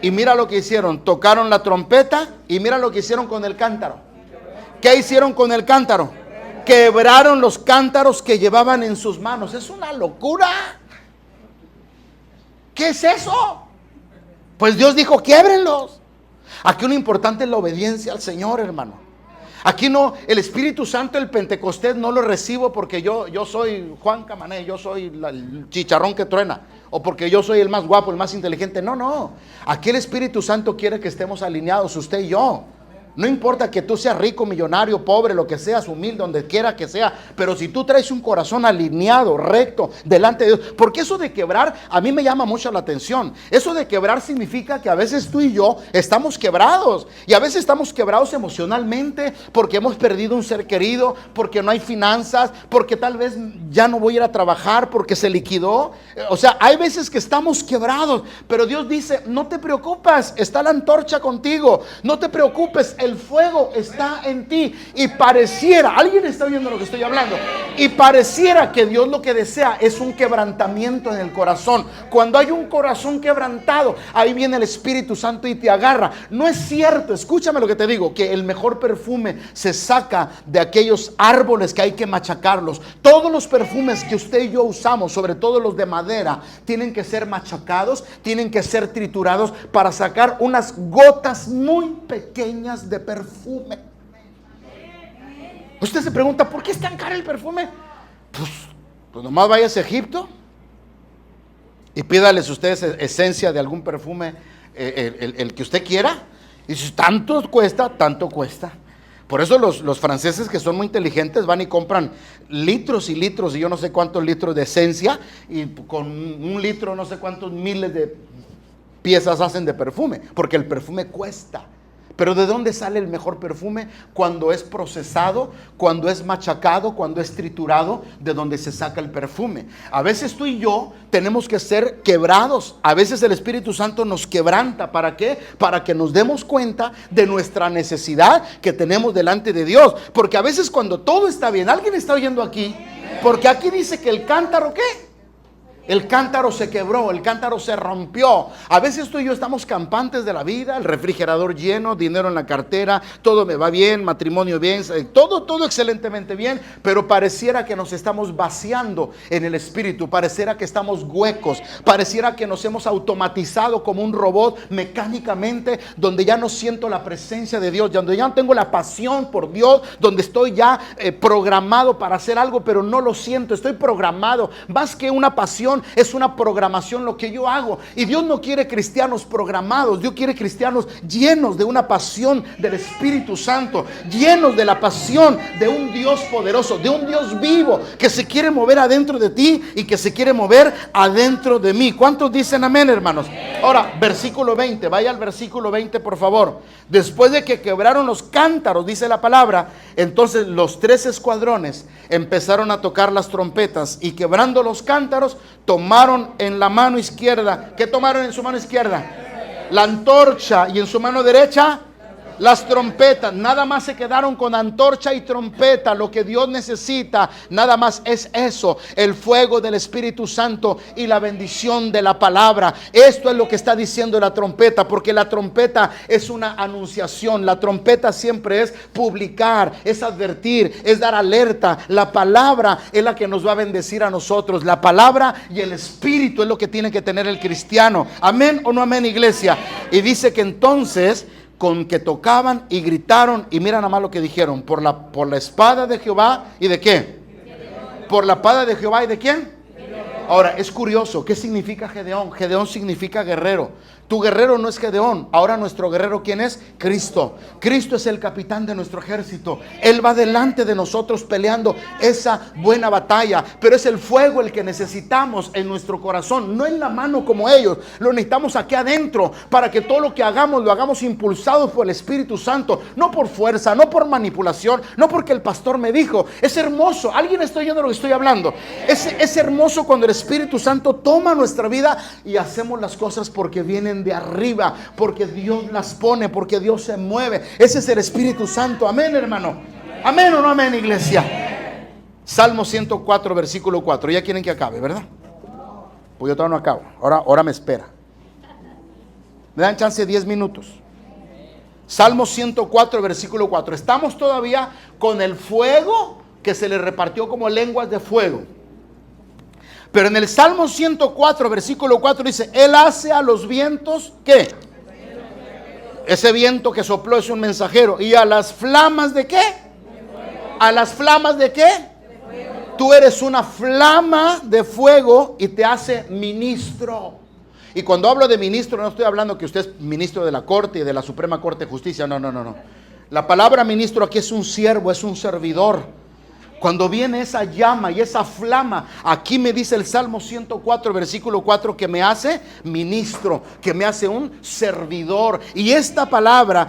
Y mira lo que hicieron, tocaron la trompeta y mira lo que hicieron con el cántaro. ¿Qué hicieron con el cántaro? Quebraron los cántaros que llevaban en sus manos. Es una locura. ¿Qué es eso? Pues Dios dijo, quiébrenlos. Aquí lo importante es la obediencia al Señor, hermano. Aquí no, el Espíritu Santo, el Pentecostés no lo recibo porque yo soy Juan Camané, yo soy el chicharrón que truena, o porque yo soy el más guapo, el más inteligente. No. Aquí el Espíritu Santo quiere que estemos alineados, usted y yo. No importa que tú seas rico, millonario, pobre, lo que seas, humilde, donde quiera que sea, pero si tú traes un corazón alineado, recto, delante de Dios, porque eso de quebrar a mí me llama mucho la atención. Eso de quebrar significa que a veces tú y yo estamos quebrados, y a veces estamos quebrados emocionalmente, porque hemos perdido un ser querido, porque no hay finanzas, porque tal vez ya no voy a ir a trabajar, porque se liquidó. O sea, hay veces que estamos quebrados, pero Dios dice, no te preocupes, está la antorcha contigo, no te preocupes, el fuego está en ti. Y pareciera, alguien está oyendo lo que estoy hablando, y pareciera que Dios lo que desea es un quebrantamiento en el corazón. Cuando hay un corazón quebrantado, ahí viene el Espíritu Santo y te agarra. No es cierto, escúchame lo que te digo, que el mejor perfume se saca de aquellos árboles que hay que machacarlos. Todos los perfumes que usted y yo usamos, sobre todo los de madera, tienen que ser machacados, tienen que ser triturados para sacar unas gotas muy pequeñas de perfume. Usted se pregunta, ¿por qué es tan caro el perfume? Pues nomás vayas a Egipto y pídales ustedes esencia de algún perfume, el que usted quiera, y si tanto cuesta, tanto cuesta. Por eso los franceses, que son muy inteligentes, van y compran litros y litros y yo no sé cuántos litros de esencia, y con un litro no sé cuántos miles de piezas hacen de perfume, porque el perfume cuesta. Pero ¿de dónde sale el mejor perfume? Cuando es procesado, cuando es machacado, cuando es triturado, de donde se saca el perfume. A veces tú y yo tenemos que ser quebrados. A veces el Espíritu Santo nos quebranta. ¿Para qué? Para que nos demos cuenta de nuestra necesidad que tenemos delante de Dios. Porque a veces cuando todo está bien, ¿alguien está oyendo aquí? Porque aquí dice que el cántaro, ¿qué? El cántaro se quebró, el cántaro se rompió. A veces tú y yo estamos campantes de la vida, el refrigerador lleno, dinero en la cartera, todo me va bien, matrimonio bien, todo excelentemente bien, pero pareciera que nos estamos vaciando en el espíritu, pareciera que estamos huecos, pareciera que nos hemos automatizado como un robot mecánicamente, donde ya no siento la presencia de Dios, donde ya no tengo la pasión por Dios, donde estoy ya programado para hacer algo, pero no lo siento, estoy programado. Más que una pasión, es una programación lo que yo hago. Y Dios no quiere cristianos programados, Dios quiere cristianos llenos de una pasión del Espíritu Santo, llenos de la pasión de un Dios poderoso, de un Dios vivo, que se quiere mover adentro de ti y que se quiere mover adentro de mí. ¿Cuántos dicen amén, hermanos? Ahora, versículo 20, vaya al versículo 20 por favor. Después de que quebraron los cántaros, dice la palabra, entonces los 3 escuadrones empezaron a tocar las trompetas y quebrando los cántaros, tomaron en la mano izquierda. ¿Qué tomaron en su mano izquierda? La antorcha. Y en su mano derecha, las trompetas. Nada más se quedaron con antorcha y trompeta. Lo que Dios necesita nada más es eso: el fuego del Espíritu Santo y la bendición de la palabra. Esto es lo que está diciendo la trompeta, porque la trompeta es una anunciación. La trompeta siempre es publicar, es advertir, es dar alerta. La palabra es la que nos va a bendecir a nosotros. La palabra y el Espíritu es lo que tiene que tener el cristiano. ¿Amén o no amén, iglesia? Y dice que entonces, con que tocaban y gritaron, y mira nada más lo que dijeron: por la espada de Jehová. ¿Y de qué? Por la espada de Jehová. ¿Y de quién? Ahora, es curioso, ¿qué significa Gedeón? Gedeón significa guerrero. Tu guerrero no es Gedeón. Ahora nuestro guerrero, ¿quién es? Cristo. Cristo es el capitán de nuestro ejército. Él va delante de nosotros peleando esa buena batalla. Pero es el fuego el que necesitamos en nuestro corazón, no en la mano como ellos. Lo necesitamos aquí adentro, para que todo lo que hagamos lo hagamos impulsados por el Espíritu Santo. No por fuerza, no por manipulación, no porque el pastor me dijo. Es hermoso. ¿Alguien está oyendo lo que estoy hablando? Es hermoso cuando el Espíritu Santo toma nuestra vida y hacemos las cosas porque vienen de arriba, porque Dios las pone, porque Dios se mueve. Ese es el Espíritu Santo. Amén, hermano. Amén o no amén, iglesia. Salmo 104 versículo 4. Ya quieren que acabe, ¿verdad? Pues yo todavía no acabo. Ahora me espera. Me dan chance 10 minutos. Salmo 104 versículo 4. Estamos todavía con el fuego que se le repartió como lenguas de fuego. Pero en el Salmo 104, versículo 4 dice: Él hace a los vientos, ¿qué? Ese viento que sopló es un mensajero. ¿Y a las flamas de qué? ¿A las flamas de qué? Tú eres una flama de fuego y te hace ministro. Y cuando hablo de ministro, no estoy hablando que usted es ministro de la Corte y de la Suprema Corte de Justicia. No. La palabra ministro aquí es un siervo, es un servidor. Cuando viene esa llama y esa flama, aquí me dice el Salmo 104, versículo 4, que me hace ministro, que me hace un servidor. Y esta palabra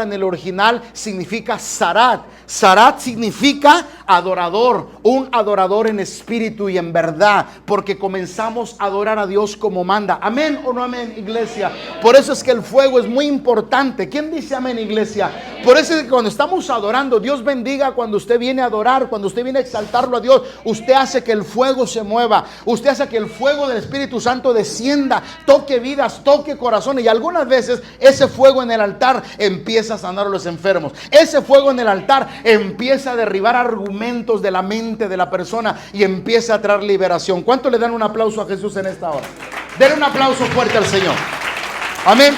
en el original significa sarat. Sarat significa adorador, un adorador en espíritu y en verdad, porque comenzamos a adorar a Dios como manda. ¿Amén o no amén, iglesia? Por eso es que el fuego es muy importante. ¿Quién dice amén, iglesia? Por eso es que cuando estamos adorando, Dios bendiga cuando usted viene a adorar, cuando usted viene a exaltarlo a Dios, usted hace que el fuego se mueva, usted hace que el fuego del Espíritu Santo descienda, toque vidas, toque corazones. Y algunas veces ese fuego en el altar empieza a sanar a los enfermos. Ese fuego en el altar empieza a derribar argumentos de la mente de la persona y empieza a traer liberación. ¿Cuánto le dan un aplauso a Jesús en esta hora? Denle un aplauso fuerte al Señor. Amén.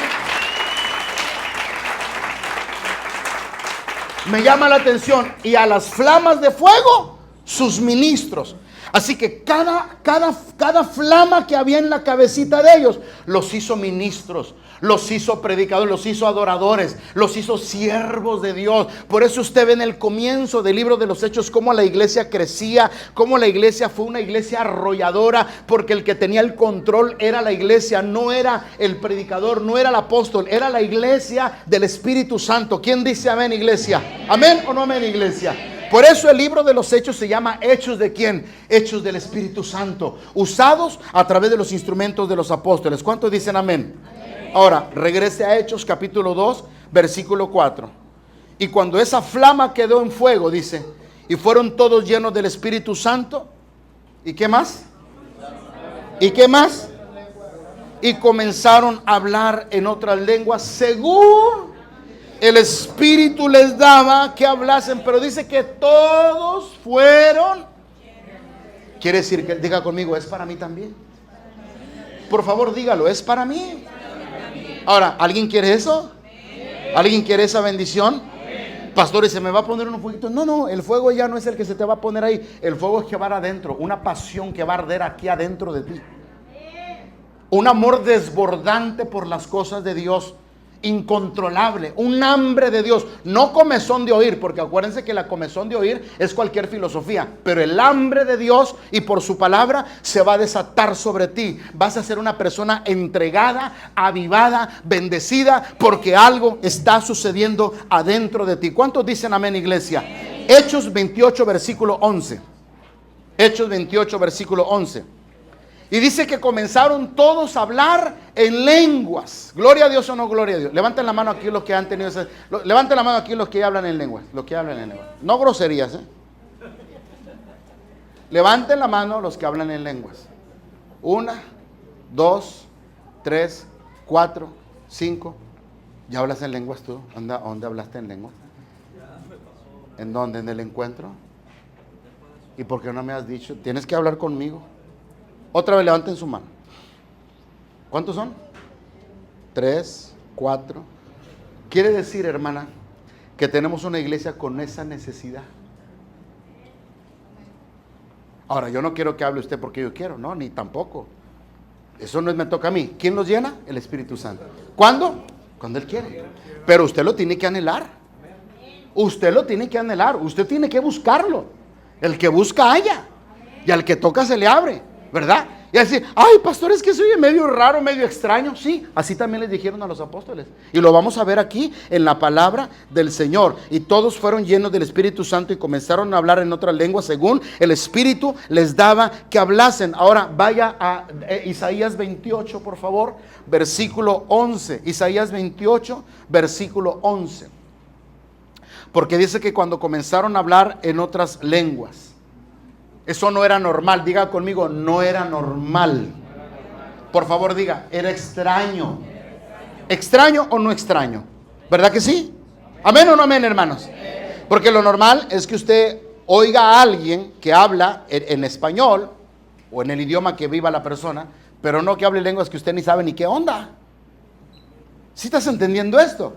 Me llama la atención: y a las flamas de fuego, sus ministros. Así que cada flama que había en la cabecita de ellos, los hizo ministros, los hizo predicadores, los hizo adoradores, los hizo siervos de Dios. Por eso usted ve en el comienzo del libro de los Hechos cómo la iglesia crecía, cómo la iglesia fue una iglesia arrolladora, porque el que tenía el control era la iglesia, no era el predicador, no era el apóstol, era la iglesia del Espíritu Santo. ¿Quién dice amén, iglesia? ¿Amén o no amén, iglesia? Por eso el libro de los Hechos se llama Hechos de ¿quién? Hechos del Espíritu Santo, usados a través de los instrumentos de los apóstoles. ¿Cuántos dicen amén? Ahora, regrese a Hechos capítulo 2, versículo 4. Y cuando esa flama quedó en fuego, dice, y fueron todos llenos del Espíritu Santo. ¿Y qué más? ¿Y qué más? Y comenzaron a hablar en otras lenguas según el Espíritu les daba que hablasen. Pero dice que todos fueron. Quiere decir que, diga conmigo, es para mí también. Por favor, dígalo, es para mí. Ahora, ¿alguien quiere eso? ¿Alguien quiere esa bendición? Pastores, ¿se me va a poner un fueguito? No, no, el fuego ya no es el que se te va a poner ahí. El fuego es que va adentro, una pasión que va a arder aquí adentro de ti. Un amor desbordante por las cosas de Dios, incontrolable, un hambre de Dios, no comezón de oír, porque acuérdense que la comezón de oír es cualquier filosofía, pero el hambre de Dios y por su palabra se va a desatar sobre ti. Vas a ser una persona entregada, avivada, bendecida, porque algo está sucediendo adentro de ti. ¿Cuántos dicen amén, iglesia? Hechos 28, versículo 11. Hechos 28, versículo 11. Y dice que comenzaron todos a hablar en lenguas. Gloria a Dios o no gloria a Dios. Levanten la mano aquí los que han tenido levanten la mano aquí los que hablan en lenguas. Los que hablan en lenguas. No groserías, Levanten la mano los que hablan en lenguas. 1, 2, 3, 4, 5. ¿Ya hablas en lenguas tú? ¿Dónde hablaste en lenguas? ¿En dónde? ¿En el encuentro? ¿Y por qué no me has dicho? Tienes que hablar conmigo. Otra vez levanten su mano. ¿Cuántos son? 3, 4. Quiere decir, hermana, que tenemos una iglesia con esa necesidad. Ahora, yo no quiero que hable usted porque yo quiero, no, ni tampoco. Eso no me toca a mí. ¿Quién los llena? El Espíritu Santo. ¿Cuándo? Cuando Él quiere. Pero usted lo tiene que anhelar. Usted lo tiene que anhelar. Usted tiene que buscarlo. El que busca halla. Y al que toca se le abre. ¿Verdad? Y decir, ay, pastor, es que soy medio raro, medio extraño. Sí, así también les dijeron a los apóstoles. Y lo vamos a ver aquí en la palabra del Señor. Y todos fueron llenos del Espíritu Santo y comenzaron a hablar en otras lenguas según el Espíritu les daba que hablasen. Ahora vaya a Isaías 28, por favor, versículo 11. Isaías 28, versículo 11. Porque dice que cuando comenzaron a hablar en otras lenguas, eso no era normal. Diga conmigo, no era normal. Por favor, diga, era extraño. ¿Extraño o no extraño? ¿Verdad que sí? ¿Amén o no amén, hermanos? Porque lo normal es que usted oiga a alguien que habla en español o en el idioma que viva la persona, pero no que hable lenguas que usted ni sabe ni qué onda. ¿Sí estás entendiendo esto?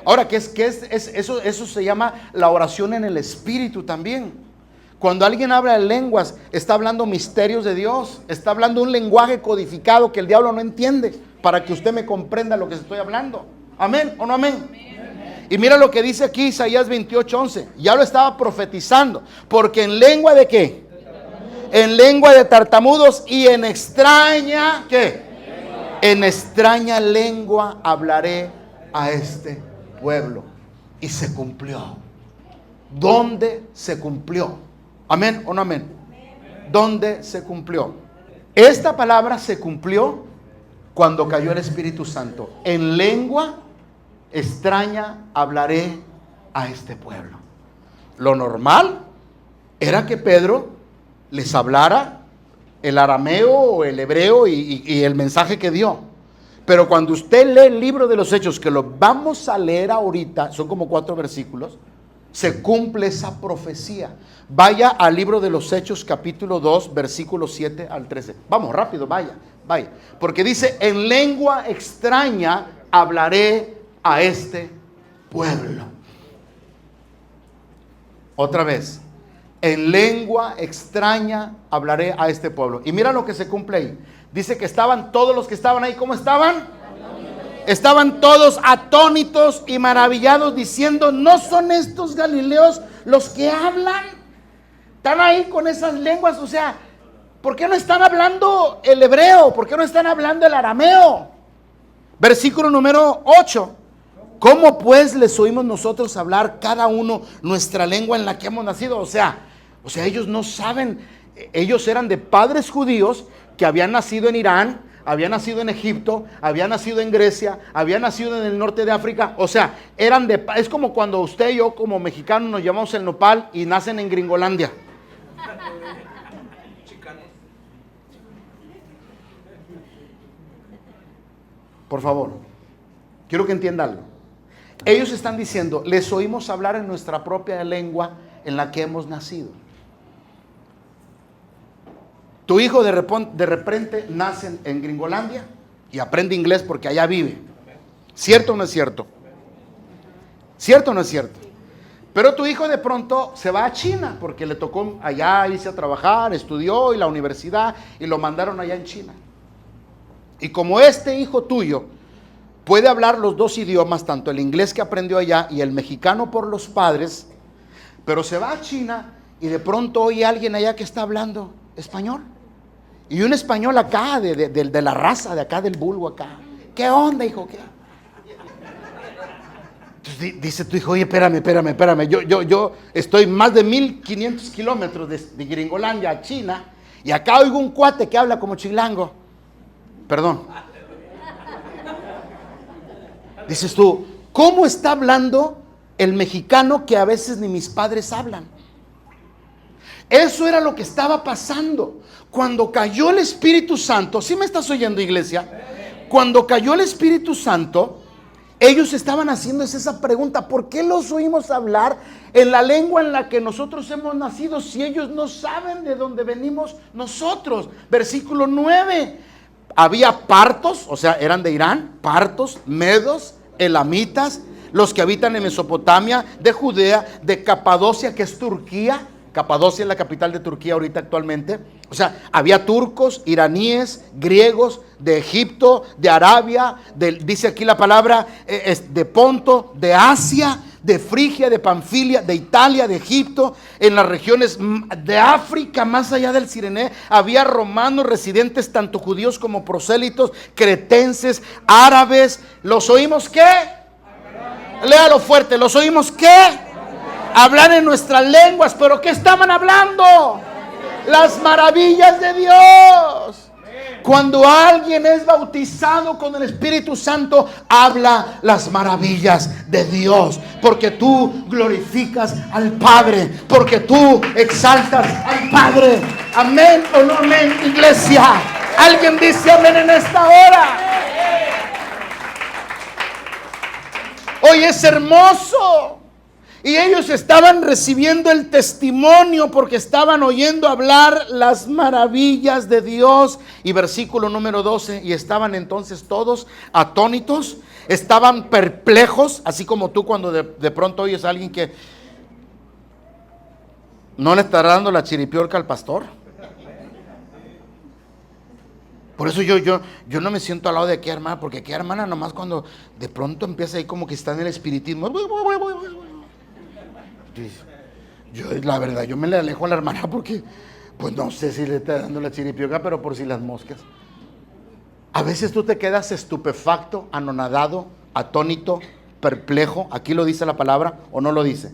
Ahora, ¿qué es eso? Eso se llama la oración en el Espíritu también. Cuando alguien habla en lenguas, está hablando misterios de Dios, está hablando un lenguaje codificado que el diablo no entiende, para que usted me comprenda lo que estoy hablando. ¿Amén o no amén? Y mira lo que dice aquí Isaías 28:11. Ya lo estaba profetizando. Porque en lengua de ¿qué? En lengua de tartamudos y en extraña ¿qué? En extraña lengua hablaré a este pueblo. Y se cumplió. ¿Dónde se cumplió? ¿Amén o no amén? ¿Dónde se cumplió? Esta palabra se cumplió cuando cayó el Espíritu Santo. En lengua extraña hablaré a este pueblo. Lo normal era que Pedro les hablara el arameo o el hebreo y el mensaje que dio. Pero cuando usted lee el libro de los Hechos, que lo vamos a leer ahorita, son como 4 versículos, se cumple esa profecía. Vaya al libro de los Hechos, capítulo 2, versículos 7 al 13. Vamos, rápido, vaya. Porque dice, en lengua extraña hablaré a este pueblo. Otra vez, en lengua extraña hablaré a este pueblo. Y mira lo que se cumple ahí. Dice que estaban todos los que estaban ahí, ¿cómo estaban? Estaban todos atónitos y maravillados diciendo, ¿no son estos galileos los que hablan? Están ahí con esas lenguas, o sea, ¿por qué no están hablando el hebreo? ¿Por qué no están hablando el arameo? Versículo número 8. ¿Cómo pues les oímos nosotros hablar cada uno nuestra lengua en la que hemos nacido? O sea, ellos no saben, ellos eran de padres judíos que habían nacido en Irán, habían nacido en Egipto, habían nacido en Grecia, habían nacido en el norte de África. O sea, es como cuando usted y yo como mexicanos nos llamamos el nopal y nacen en Gringolandia. por favor, quiero que entienda algo. Ellos están diciendo, les oímos hablar en nuestra propia lengua en la que hemos nacido. Tu hijo de repente nace en Gringolandia y aprende inglés porque allá vive. ¿Cierto o no es cierto? ¿Cierto o no es cierto? Pero tu hijo de pronto se va a China porque le tocó allá irse a trabajar, estudió y la universidad y lo mandaron allá en China. Y como este hijo tuyo puede hablar los dos idiomas, tanto el inglés que aprendió allá y el mexicano por los padres, pero se va a China y de pronto oye a alguien allá que está hablando español. Y un español acá, de la raza, de acá del vulgo acá. ¿Qué onda, hijo? ¿Qué? Entonces dice tu hijo, oye, espérame. Yo estoy más de 1500 kilómetros de Gringolandia a China y acá oigo un cuate que habla como chilango. Perdón. Dices tú, ¿cómo está hablando el mexicano que a veces ni mis padres hablan? Eso era lo que estaba pasando. Cuando cayó el Espíritu Santo, ¿sí me estás oyendo, iglesia? Cuando cayó el Espíritu Santo, ellos estaban haciéndose esa pregunta, ¿por qué los oímos hablar en la lengua en la que nosotros hemos nacido si ellos no saben de dónde venimos nosotros? Versículo 9, había partos, o sea, eran de Irán, partos, medos, elamitas, los que habitan en Mesopotamia, de Judea, de Capadocia, que es Turquía. Capadocia es la capital de Turquía ahorita actualmente. O sea, había turcos, iraníes, griegos, de Egipto, de Arabia, dice aquí la palabra, de Ponto, de Asia, de Frigia, de Panfilia, de Italia, de Egipto, en las regiones de África, más allá del Cirené, había romanos residentes, tanto judíos como prosélitos, cretenses, árabes. ¿Los oímos qué? Léalo fuerte, ¿los oímos qué? Hablar en nuestras lenguas, pero ¿qué estaban hablando? Las maravillas de Dios. Cuando alguien es bautizado con el Espíritu Santo, habla las maravillas de Dios, porque tú glorificas al Padre, porque tú exaltas al Padre. Amén o no amén, iglesia. Alguien dice amén en esta hora. Hoy es hermoso. Y ellos estaban recibiendo el testimonio porque estaban oyendo hablar las maravillas de Dios. Y versículo número 12, y estaban entonces todos atónitos, estaban perplejos, así como tú cuando de pronto oyes a alguien que no le estará dando la chiripiorca al pastor. Por eso yo no me siento al lado de aquella hermana, porque aquella hermana nomás cuando de pronto empieza ahí como que está en el espiritismo. Yo, la verdad, yo me le alejo a la hermana porque, pues no sé si le está dando la chiripioca, pero por si las moscas. A veces tú te quedas estupefacto, anonadado, atónito, perplejo, aquí lo dice la palabra o no lo dice,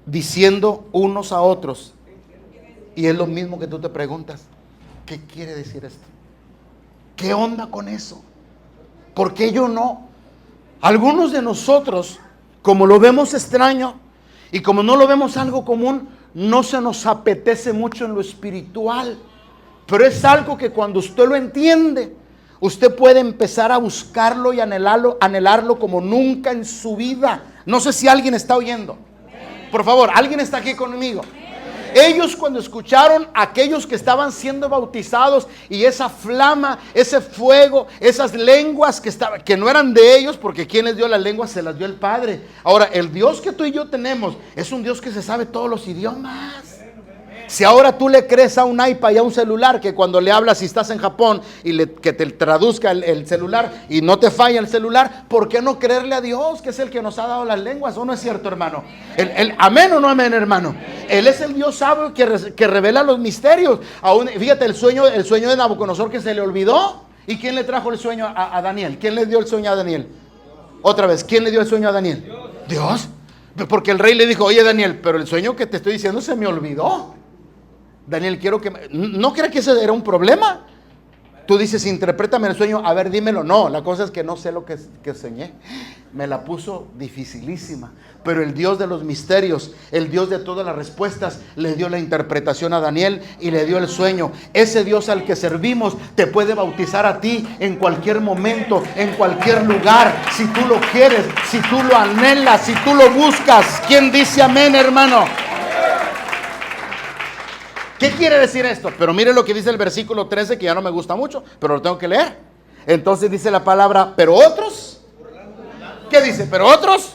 diciendo unos a otros, y es lo mismo que tú te preguntas, ¿qué quiere decir esto? ¿Qué onda con eso? ¿Por qué yo no? Algunos de nosotros, como lo vemos extraño y como no lo vemos algo común, no se nos apetece mucho en lo espiritual. Pero es algo que cuando usted lo entiende, usted puede empezar a buscarlo y anhelarlo como nunca en su vida. No sé si alguien está oyendo. Por favor, ¿alguien está aquí conmigo? Ellos cuando escucharon a aquellos que estaban siendo bautizados y esa flama, ese fuego, esas lenguas que no eran de ellos, porque quien les dio las lenguas se las dio el Padre. Ahora, el Dios que tú y yo tenemos es un Dios que se sabe todos los idiomas. Si ahora tú le crees a un iPad y a un celular que cuando le hablas si estás en Japón y que te traduzca el celular y no te falla el celular, ¿por qué no creerle a Dios que es el que nos ha dado las lenguas? ¿O no es cierto, hermano? ¿Amén o no amén, hermano? Él es el Dios sabio que revela los misterios. Aún, fíjate, el sueño de Nabucodonosor que se le olvidó. ¿Y quién le trajo el sueño a Daniel? ¿Quién le dio el sueño a Daniel? Otra vez, ¿quién le dio el sueño a Daniel? Dios. Porque el rey le dijo, oye Daniel, pero el sueño que te estoy diciendo se me olvidó. Daniel, quiero que... ¿No crees que ese era un problema? Tú dices, interprétame el sueño, a ver, dímelo. No, la cosa es que no sé lo que soñé. Me la puso dificilísima. Pero el Dios de los misterios, el Dios de todas las respuestas, le dio la interpretación a Daniel y le dio el sueño. Ese Dios al que servimos te puede bautizar a ti en cualquier momento, en cualquier lugar. Si tú lo quieres, si tú lo anhelas, si tú lo buscas. ¿Quién dice amén, hermano? ¿Qué quiere decir esto? Pero mire lo que dice el versículo 13, que ya no me gusta mucho, pero lo tengo que leer. Entonces dice la palabra, pero otros, ¿qué dice? Pero otros,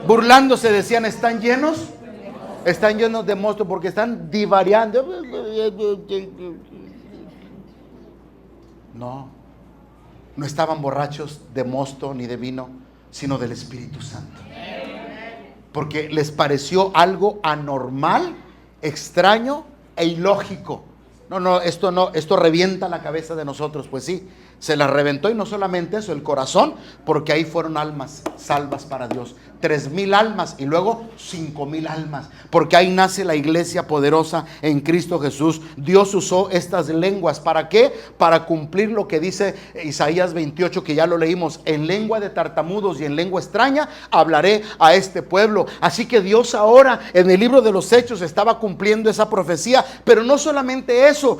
burlándose, decían, están llenos de mosto, porque están divariando. No estaban borrachos de mosto ni de vino, sino del Espíritu Santo. Porque les pareció algo anormal, extraño e ilógico. Esto revienta la cabeza de nosotros. Pues sí, se la reventó, y no solamente eso, el corazón, porque ahí fueron almas salvas para Dios. 3,000 almas y luego 5,000 almas, porque ahí nace la iglesia poderosa en Cristo Jesús. Dios usó estas lenguas, ¿para qué? Para cumplir lo que dice Isaías 28, que ya lo leímos: en lengua de tartamudos y en lengua extraña hablaré a este pueblo. Así que Dios ahora en el libro de los Hechos estaba cumpliendo esa profecía. Pero no solamente eso,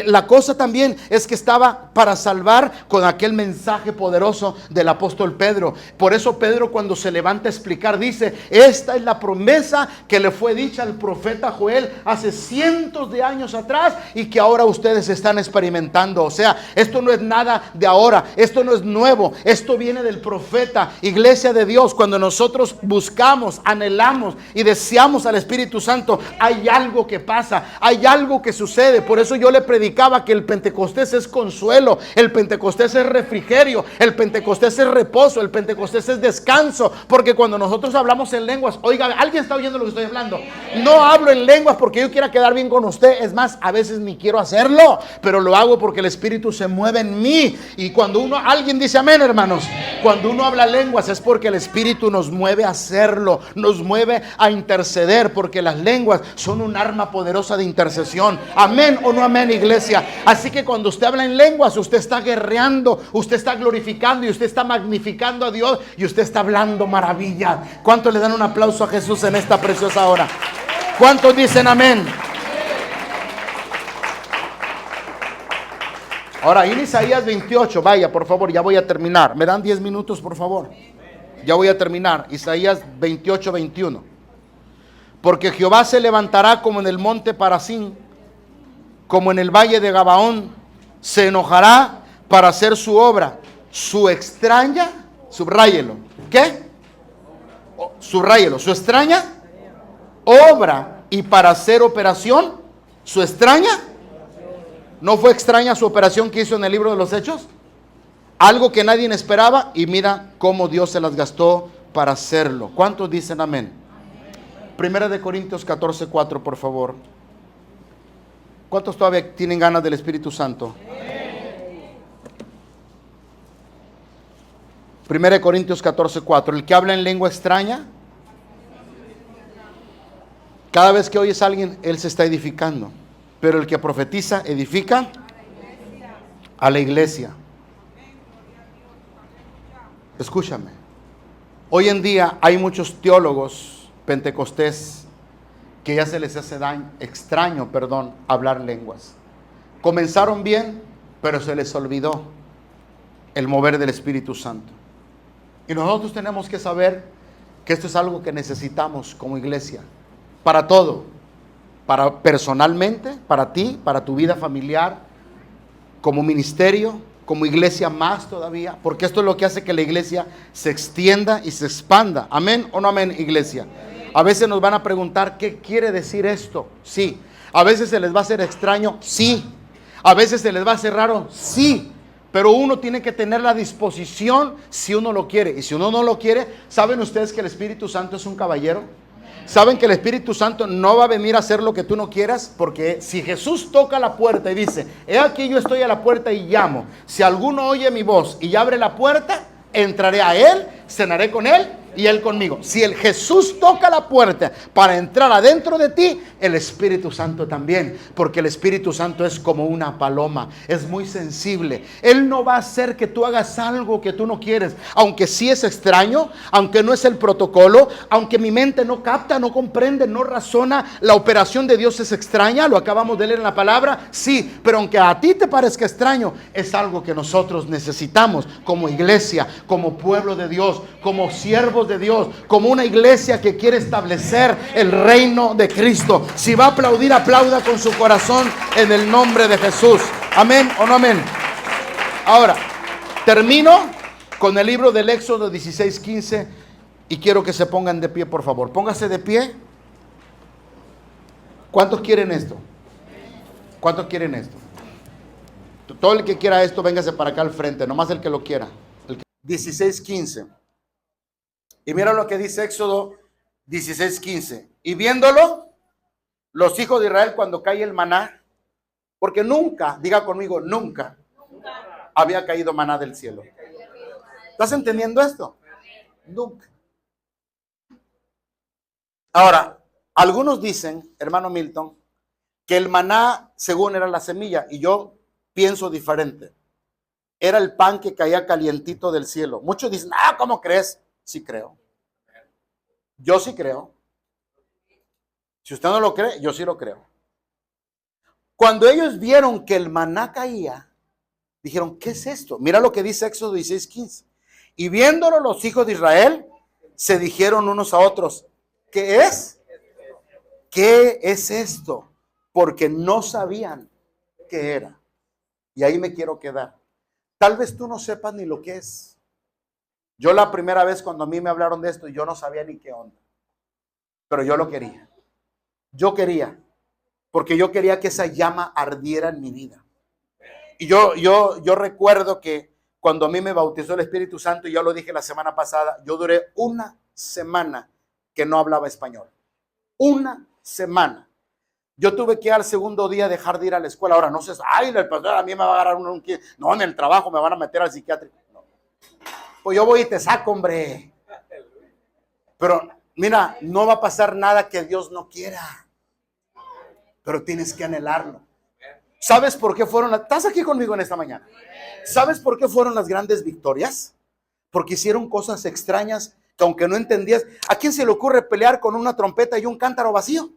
la cosa también es que estaba para salvar con aquel mensaje poderoso del apóstol Pedro. Por eso Pedro, cuando se levanta a explicar, dice: esta es la promesa que le fue dicha al profeta Joel hace cientos de años atrás, y que ahora ustedes están experimentando. O sea, esto no es nada de ahora, esto no es nuevo, esto viene del profeta. Iglesia de Dios, cuando nosotros buscamos, anhelamos y deseamos al Espíritu Santo, hay algo que pasa, hay algo que sucede. Por eso yo le predicaba que el Pentecostés es consuelo, el Pentecostés es refrigerio, el Pentecostés es reposo, el Pentecostés es descanso. Porque cuando nosotros hablamos en lenguas, oiga, ¿alguien está oyendo lo que estoy hablando? No hablo en lenguas porque yo quiera quedar bien con usted. Es más, a veces ni quiero hacerlo, pero lo hago porque el Espíritu se mueve en mí. Y cuando alguien dice amén, hermanos, cuando uno habla lenguas es porque el Espíritu nos mueve a hacerlo, nos mueve a interceder, porque las lenguas son un arma poderosa de intercesión. Amén o no amén, iglesia. Así que cuando usted habla en lenguas, usted está guerreando, usted está glorificando y usted está magnificando a Dios, y usted está hablando maravilla. ¿Cuántos le dan un aplauso a Jesús en esta preciosa hora? ¿Cuántos dicen amén? Ahora, en Isaías 28, vaya, por favor, ya voy a terminar. ¿Me dan 10 minutos, por favor? Ya voy a terminar. Isaías 28, 21. Porque Jehová se levantará como en el monte Parasín, como en el valle de Gabaón. Se enojará para hacer su obra. Su extraña, subráyelo. ¿Qué? Subráyelo. Su extraña obra, y para hacer operación, su extraña. ¿No fue extraña su operación que hizo en el libro de los Hechos? Algo que nadie esperaba, y mira cómo Dios se las gastó para hacerlo. ¿Cuántos dicen amén? Primera de Corintios 14, 4, por favor. ¿Cuántos todavía tienen ganas del Espíritu Santo? Primera de Corintios 14, 4. El que habla en lengua extraña, cada vez que oyes a alguien, él se está edificando. Pero el que profetiza, edifica a la iglesia. Escúchame. Hoy en día hay muchos teólogos pentecostés que ya se les hace extraño hablar lenguas. Comenzaron bien, pero se les olvidó el mover del Espíritu Santo. Y nosotros tenemos que saber que esto es algo que necesitamos como iglesia, para todo. Para personalmente, para ti, para tu vida familiar, como ministerio, como iglesia más todavía, porque esto es lo que hace que la iglesia se extienda y se expanda. ¿Amén o no amén, iglesia? A veces nos van a preguntar, ¿qué quiere decir esto? Sí. A veces se les va a hacer extraño, sí. A veces se les va a hacer raro, sí. Pero uno tiene que tener la disposición si uno lo quiere. Y si uno no lo quiere, ¿saben ustedes que el Espíritu Santo es un caballero? ¿Saben que el Espíritu Santo no va a venir a hacer lo que tú no quieras? Porque si Jesús toca la puerta y dice: he aquí yo estoy a la puerta y llamo, si alguno oye mi voz y abre la puerta, entraré a él, cenaré con él y Él conmigo. Si el Jesús toca la puerta para entrar adentro de ti, el Espíritu Santo también, porque el Espíritu Santo es como una paloma, es muy sensible. Él no va a hacer que tú hagas algo que tú no quieres, aunque sí es extraño, aunque no es el protocolo, aunque mi mente no capta, no comprende, no razona. La operación de Dios es extraña, lo acabamos de leer en la palabra, sí, pero aunque a ti te parezca extraño, es algo que nosotros necesitamos como iglesia, como pueblo de Dios, como siervos de Dios, como una iglesia que quiere establecer el reino de Cristo. Si va a aplaudir, aplauda con su corazón en el nombre de Jesús. Amén o no amén. Ahora, termino con el libro del Éxodo 16:15 y quiero que se pongan de pie, por favor. Póngase de pie. ¿Cuántos quieren esto? ¿Cuántos quieren esto? Todo el que quiera esto, véngase para acá al frente, nomás el que lo quiera. 16:15. Y mira lo que dice Éxodo 16:15. Y viéndolo, los hijos de Israel cuando cae el maná, porque nunca, diga conmigo, nunca había caído maná del cielo. ¿Estás entendiendo esto? Nunca. Ahora, algunos dicen, hermano Milton, que el maná según era la semilla, y yo pienso diferente. Era el pan que caía calientito del cielo. Muchos dicen, ¿cómo crees? Sí creo. Yo sí creo. Si usted no lo cree, yo sí lo creo. Cuando ellos vieron que el maná caía, dijeron, ¿qué es esto? Mira lo que dice Éxodo 16:15. Y viéndolo los hijos de Israel, se dijeron unos a otros, ¿qué es? ¿Qué es esto? Porque no sabían qué era. Y ahí me quiero quedar. Tal vez tú no sepas ni lo que es. Yo la primera vez cuando a mí me hablaron de esto, yo no sabía ni qué onda. Pero yo lo quería. Yo quería. Porque yo quería que esa llama ardiera en mi vida. Y yo recuerdo que cuando a mí me bautizó el Espíritu Santo, y yo lo dije la semana pasada, yo duré una semana que no hablaba español. Una semana. Yo tuve que al segundo día dejar de ir a la escuela. Ahora no sé, el pastor a mí me va a agarrar no, en el trabajo me van a meter al psiquiátrico. No. Pues yo voy y te saco, hombre. Pero mira, no va a pasar nada que Dios no quiera. Pero tienes que anhelarlo. ¿Sabes por qué fueron estás aquí conmigo en esta mañana? ¿Sabes por qué fueron las grandes victorias? Porque hicieron cosas extrañas que aunque no entendías, ¿a quién se le ocurre pelear con una trompeta y un cántaro vacío?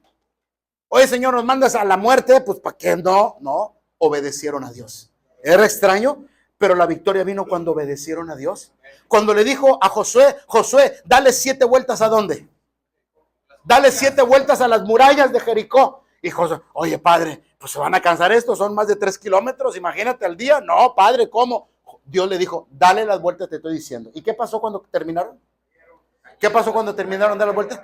Oye, Señor, nos mandas a la muerte, pues ¿para qué? No, obedecieron a Dios. Era extraño, pero la victoria vino cuando obedecieron a Dios. Cuando le dijo a Josué, dale 7 vueltas ¿a dónde? Dale 7 vueltas a las murallas de Jericó. Y Josué, oye, padre, pues se van a cansar estos, son más de 3 kilómetros, imagínate al día. No, padre, ¿cómo? Dios le dijo, dale las vueltas, te estoy diciendo. ¿Y qué pasó cuando terminaron? ¿Qué pasó cuando terminaron de dar las vueltas?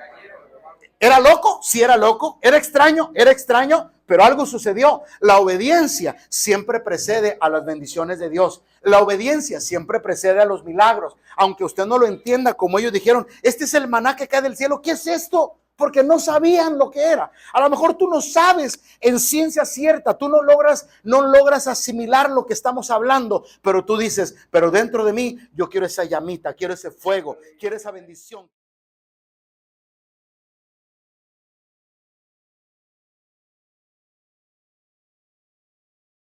¿Era loco? Sí, era loco. ¿Era extraño? Era extraño, pero algo sucedió. La obediencia siempre precede a las bendiciones de Dios. La obediencia siempre precede a los milagros. Aunque usted no lo entienda, como ellos dijeron, este es el maná que cae del cielo. ¿Qué es esto? Porque no sabían lo que era. A lo mejor tú no sabes en ciencia cierta, tú no logras asimilar lo que estamos hablando, pero tú dices, pero dentro de mí yo quiero esa llamita, quiero ese fuego, quiero esa bendición.